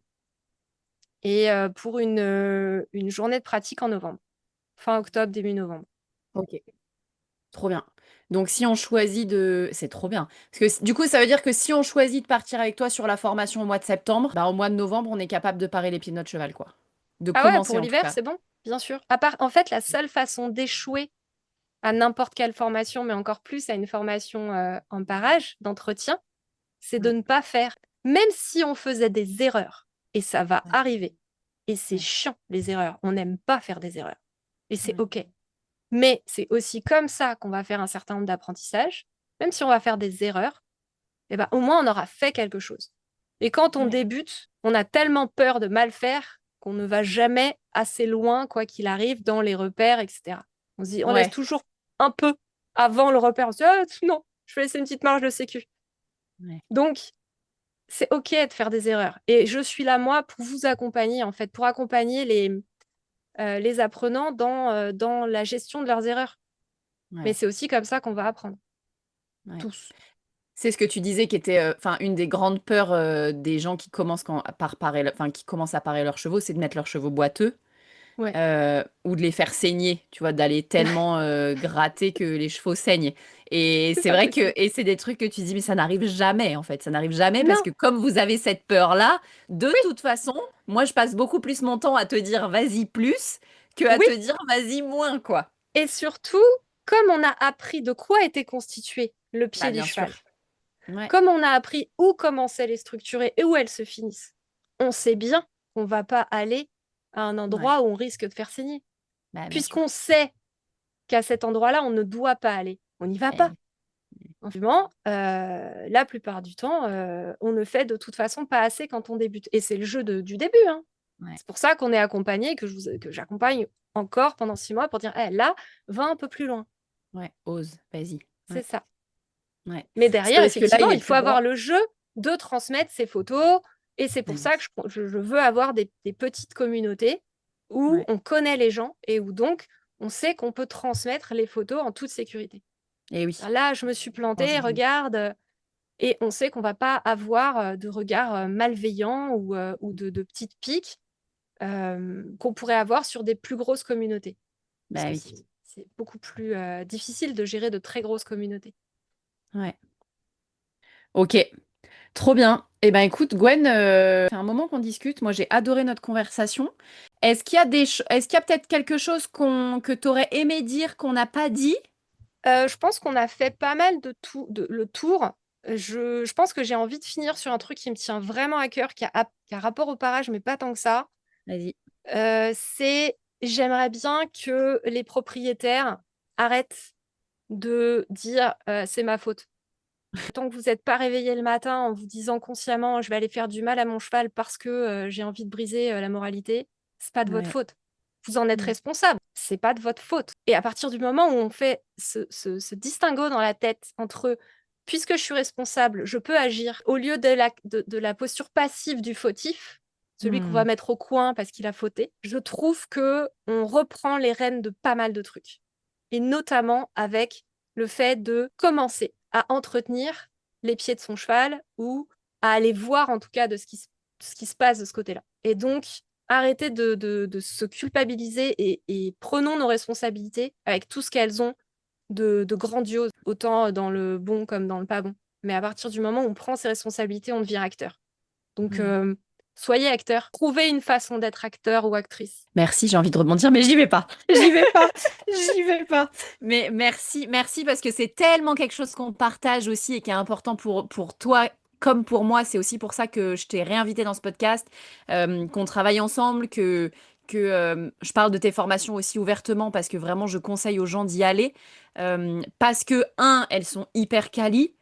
et pour une journée de pratique en novembre. Fin octobre, début novembre. Ok. Trop bien. Donc, si on choisit de... C'est trop bien. Parce que du coup, ça veut dire que si on choisit de partir avec toi sur la formation au mois de septembre, bah, au mois de novembre, on est capable de parer les pieds de notre cheval, quoi. De Ah ouais, commencer pour en tout l'hiver, cas. c'est bon, bien sûr. À part, en fait, la seule façon d'échouer à n'importe quelle formation, mais encore plus à une formation en parage, d'entretien, c'est de Ouais. ne pas faire. Même si on faisait des erreurs, et ça va Ouais. arriver, et c'est Ouais. chiant, les erreurs. On n'aime pas faire des erreurs. Et c'est Ouais. OK. Mais c'est aussi comme ça qu'on va faire un certain nombre d'apprentissages. Même si on va faire des erreurs, eh ben, au moins on aura fait quelque chose. Et quand on Ouais. débute, on a tellement peur de mal faire qu'on ne va jamais assez loin, quoi qu'il arrive, dans les repères, etc. On se dit, on laisse Ouais. toujours un peu avant le repère. On se dit, ah, non, je vais laisser une petite marge de sécu. Ouais. Donc, c'est OK de faire des erreurs. Et je suis là, moi, pour vous accompagner, en fait, pour accompagner les apprenants dans la gestion de leurs erreurs. Mais Ouais. c'est aussi comme ça qu'on va apprendre, Ouais. tous. C'est ce que tu disais qui était enfin une des grandes peurs des gens qui commencent qui commencent à parer leurs chevaux, c'est de mettre leurs chevaux boiteux. Ouais. Ou de les faire saigner, tu vois, d'aller tellement gratter que les chevaux saignent. Et C'est c'est pas vrai que, possible. et c'est des trucs que tu dis, mais ça n'arrive jamais, en fait. Ça n'arrive jamais parce Non, que comme vous avez cette peur-là, de toute façon, moi, je passe beaucoup plus mon temps à te dire vas-y plus que à oui. te dire vas-y moins, quoi. Et surtout, comme on a appris de quoi était constitué le Bah, pied du bien sûr. cheval, Ouais, comme on a appris où commençaient les structurer et où elles se finissent, on sait bien qu'on ne va pas aller à un ouais, endroit où on risque de faire saigner. bah, bien sûr. Puisqu'on sait qu'à cet endroit-là, on ne doit pas aller. On n'y va pas. Eh, Finalement, la plupart du temps, on ne fait de toute façon pas assez quand on débute. Et c'est le jeu du début, hein. ouais, C'est pour ça qu'on est accompagné, que j'accompagne encore pendant 6 mois pour dire, Eh, là, va un peu plus loin. ouais, ose, vas-y. C'est Ouais, ça. ouais. Mais C'est derrière, parce que là, effectivement, il est il faut plus grand. avoir le jeu de transmettre ces photos. Et c'est Bah pour oui. ça que je veux avoir des petites communautés où Ouais. on connaît les gens et où donc on sait qu'on peut transmettre les photos en toute sécurité. Et oui. Là, je me suis Sans plantée, jugement. regarde. Et on sait qu'on va pas avoir de regard malveillant ou de petites piques qu'on pourrait avoir sur des plus grosses communautés. Parce Bah que oui. c'est beaucoup plus difficile de gérer de très grosses communautés. Ouais. Ok. Trop bien. Eh ben écoute, Gwen, c'est un moment qu'on discute. Moi, j'ai adoré notre conversation. Est-ce qu'il y a peut-être quelque chose que tu aurais aimé dire qu'on n'a pas dit? Je pense qu'on a fait pas mal le tour. Je pense que j'ai envie de finir sur un truc qui me tient vraiment à cœur, qui a rapport au parage, mais pas tant que ça. Vas-y. J'aimerais bien que les propriétaires arrêtent de dire c'est ma faute. Tant que vous n'êtes pas réveillé le matin en vous disant consciemment je vais aller faire du mal à mon cheval parce que j'ai envie de briser la moralité, c'est pas de votre Ouais. faute. vous en êtes Mmh. responsable. C'est pas de votre faute. Et à partir du moment où on fait ce distinguo dans la tête entre puisque je suis responsable, je peux agir, au lieu de la posture passive du fautif, celui qu'on va Mmh. mettre au coin parce qu'il a fauté, je trouve que on reprend les rênes de pas mal de trucs. Et notamment avec le fait de commencer à entretenir les pieds de son cheval ou à aller voir en tout cas de ce qui se passe de ce côté-là. Et donc, arrêter de se culpabiliser et prenons nos responsabilités avec tout ce qu'elles ont de grandiose, autant dans le bon comme dans le pas bon. Mais à partir du moment où on prend ses responsabilités, on devient acteur. Donc, Mmh. soyez acteur. Trouvez une façon d'être acteur ou actrice. Merci, j'ai envie de rebondir, mais j'y vais pas. J'y vais pas. J'y vais pas. Mais merci, merci parce que c'est tellement quelque chose qu'on partage aussi et qui est important pour toi comme pour moi. C'est aussi pour ça que je t'ai réinvité dans ce podcast, qu'on travaille ensemble, que je parle de tes formations aussi ouvertement parce que vraiment je conseille aux gens d'y aller. Parce que, elles sont hyper quali.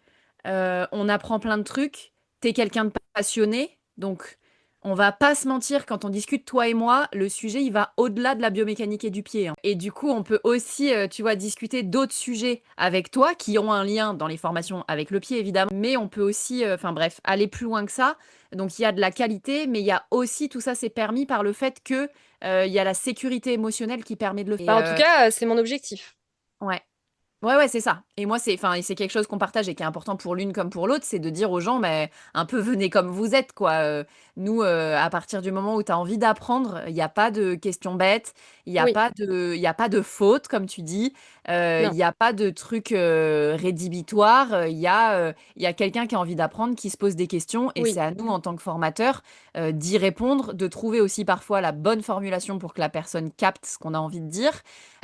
On apprend plein de trucs. T'es quelqu'un de passionné, donc on va pas se mentir, quand on discute, toi et moi, le sujet, il va au-delà de la biomécanique et du pied, hein. Et du coup, on peut aussi, tu vois, discuter d'autres sujets avec toi qui ont un lien dans les formations avec le pied, évidemment. Mais on peut aussi, enfin bref, aller plus loin que ça. Donc, il y a de la qualité, mais il y a aussi, tout ça, c'est permis par le fait que il y a la sécurité émotionnelle qui permet de le Bah, faire. en tout cas, c'est mon objectif. Ouais. Ouais, ouais, c'est ça. Et moi, c'est quelque chose qu'on partage et qui est important pour l'une comme pour l'autre, c'est de dire aux gens, mais un peu venez comme vous êtes, quoi. Nous, à partir du moment où tu as envie d'apprendre, il n'y a pas de questions bêtes, Oui, il y a pas de faute, comme tu dis, il non, n'y a pas de trucs rédhibitoires. Il y a quelqu'un qui a envie d'apprendre, qui se pose des questions, et c'est oui, à nous, en tant que formateurs, d'y répondre, de trouver aussi parfois la bonne formulation pour que la personne capte ce qu'on a envie de dire.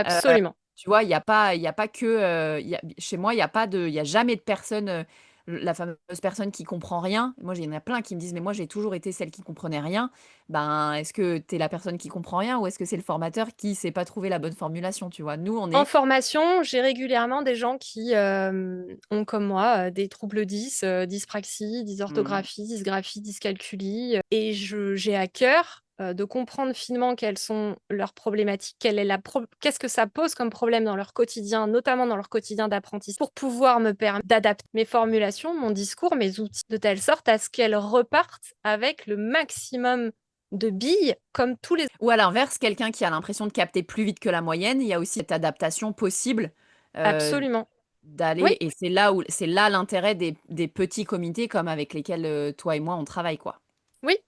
Euh, absolument. Tu vois, il y a pas que, chez moi, il y a jamais de personne, la fameuse personne qui comprend rien. Moi, il y en a plein qui me disent, mais moi, j'ai toujours été celle qui comprenait rien. Ben, est-ce que tu es la personne qui comprend rien ou est-ce que c'est le formateur qui sait pas trouver la bonne formulation, tu vois? Nous, on En est, formation, j'ai régulièrement des gens qui ont, comme moi, des troubles 10, dyspraxie, Hmm. dysorthographie, dysgraphie, dyscalculie. Et j'ai à cœur de comprendre finement quelles sont leurs problématiques, qu'est-ce que ça pose comme problème dans leur quotidien, notamment dans leur quotidien d'apprentissage, pour pouvoir me permettre d'adapter mes formulations, mon discours, mes outils, de telle sorte à ce qu'elles repartent avec le maximum de billes, comme tous les... Ou à l'inverse, quelqu'un qui a l'impression de capter plus vite que la moyenne, il y a aussi cette adaptation possible. euh, Absolument. Oui, D'aller, et c'est là l'intérêt des petits comités comme avec lesquels toi et moi on travaille, quoi. oui.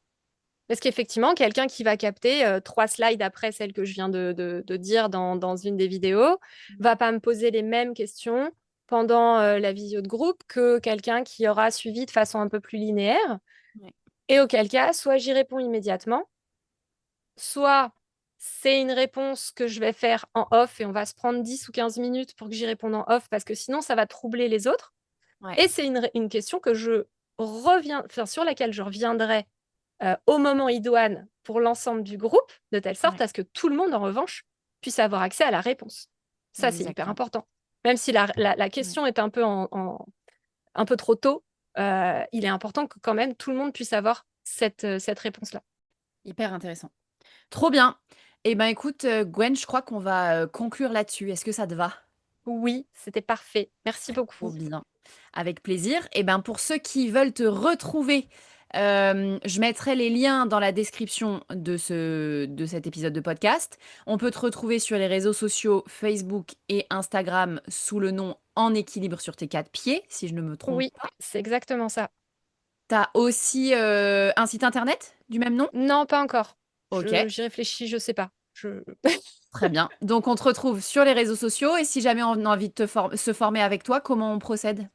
Parce qu'effectivement, quelqu'un qui va capter 3 slides après celle que je viens de dire dans une des vidéos va pas me poser les mêmes questions pendant la visio de groupe que quelqu'un qui aura suivi de façon un peu plus linéaire. Ouais. Et auquel cas, soit j'y réponds immédiatement, soit c'est une réponse que je vais faire en off et on va se prendre 10 ou 15 minutes pour que j'y réponde en off parce que sinon ça va troubler les autres. Ouais. Et c'est une question que sur laquelle je reviendrai au moment idoine pour l'ensemble du groupe, de telle sorte Ouais. à ce que tout le monde, en revanche, puisse avoir accès à la réponse. Ça, c'est hyper Exactement. important. Même si la Ouais. question est un peu, un peu trop tôt, il est important que quand même tout le monde puisse avoir cette réponse-là. Hyper intéressant. Trop bien. Eh ben écoute, Gwen, je crois qu'on va conclure là-dessus. Est-ce que ça te va? Oui, c'était parfait. Merci Trop beaucoup. bien. Avec plaisir. Et ben pour ceux qui veulent te retrouver, je mettrai les liens dans la description de cet épisode de podcast. On peut te retrouver sur les réseaux sociaux Facebook et Instagram sous le nom En équilibre sur tes quatre pieds, si je ne me trompe Oui, pas. c'est exactement ça. Tu as aussi un site internet du même nom? Non, pas encore. Ok, J'y réfléchis, je sais pas. très bien. Donc on te retrouve sur les réseaux sociaux et si jamais on a envie de se former avec toi, comment on procède?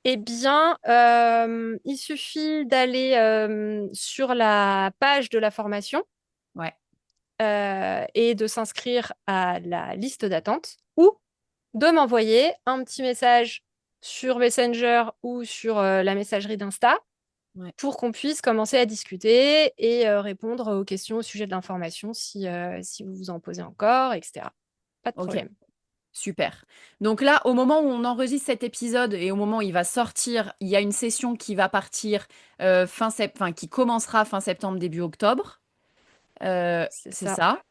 Eh bien, il suffit d'aller sur la page de la formation Ouais, et de s'inscrire à la liste d'attente ou de m'envoyer un petit message sur Messenger ou sur la messagerie d'Insta ouais. pour qu'on puisse commencer à discuter et répondre aux questions au sujet de l'information si vous vous en posez encore, etc. Pas de Ok. problème. Super. Donc là, au moment où on enregistre cet épisode et au moment où il va sortir, il y a une session qui va partir enfin, qui commencera fin septembre, début octobre. C'est C'est ça. ça.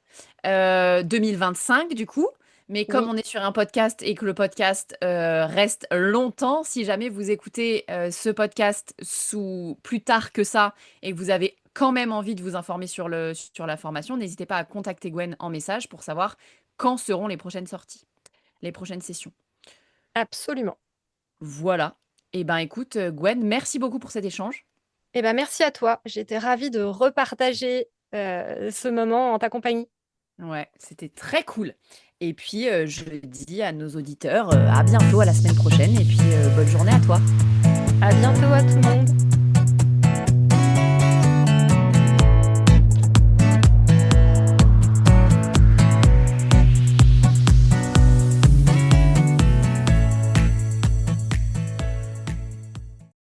2025 du coup. Mais comme Oui, on est sur un podcast et que le podcast reste longtemps, si jamais vous écoutez ce podcast sous plus tard que ça et que vous avez quand même envie de vous informer sur la formation, n'hésitez pas à contacter Gwen en message pour savoir quand seront les prochaines sorties, les prochaines sessions. absolument. Voilà. Et ben écoute, Gwen, merci beaucoup pour cet échange. Eh ben, merci à toi. J'étais ravie de repartager ce moment en ta compagnie. Ouais, c'était très cool. Et puis, je dis à nos auditeurs, à bientôt, à la semaine prochaine. Et puis, bonne journée à toi. À bientôt à tout le monde.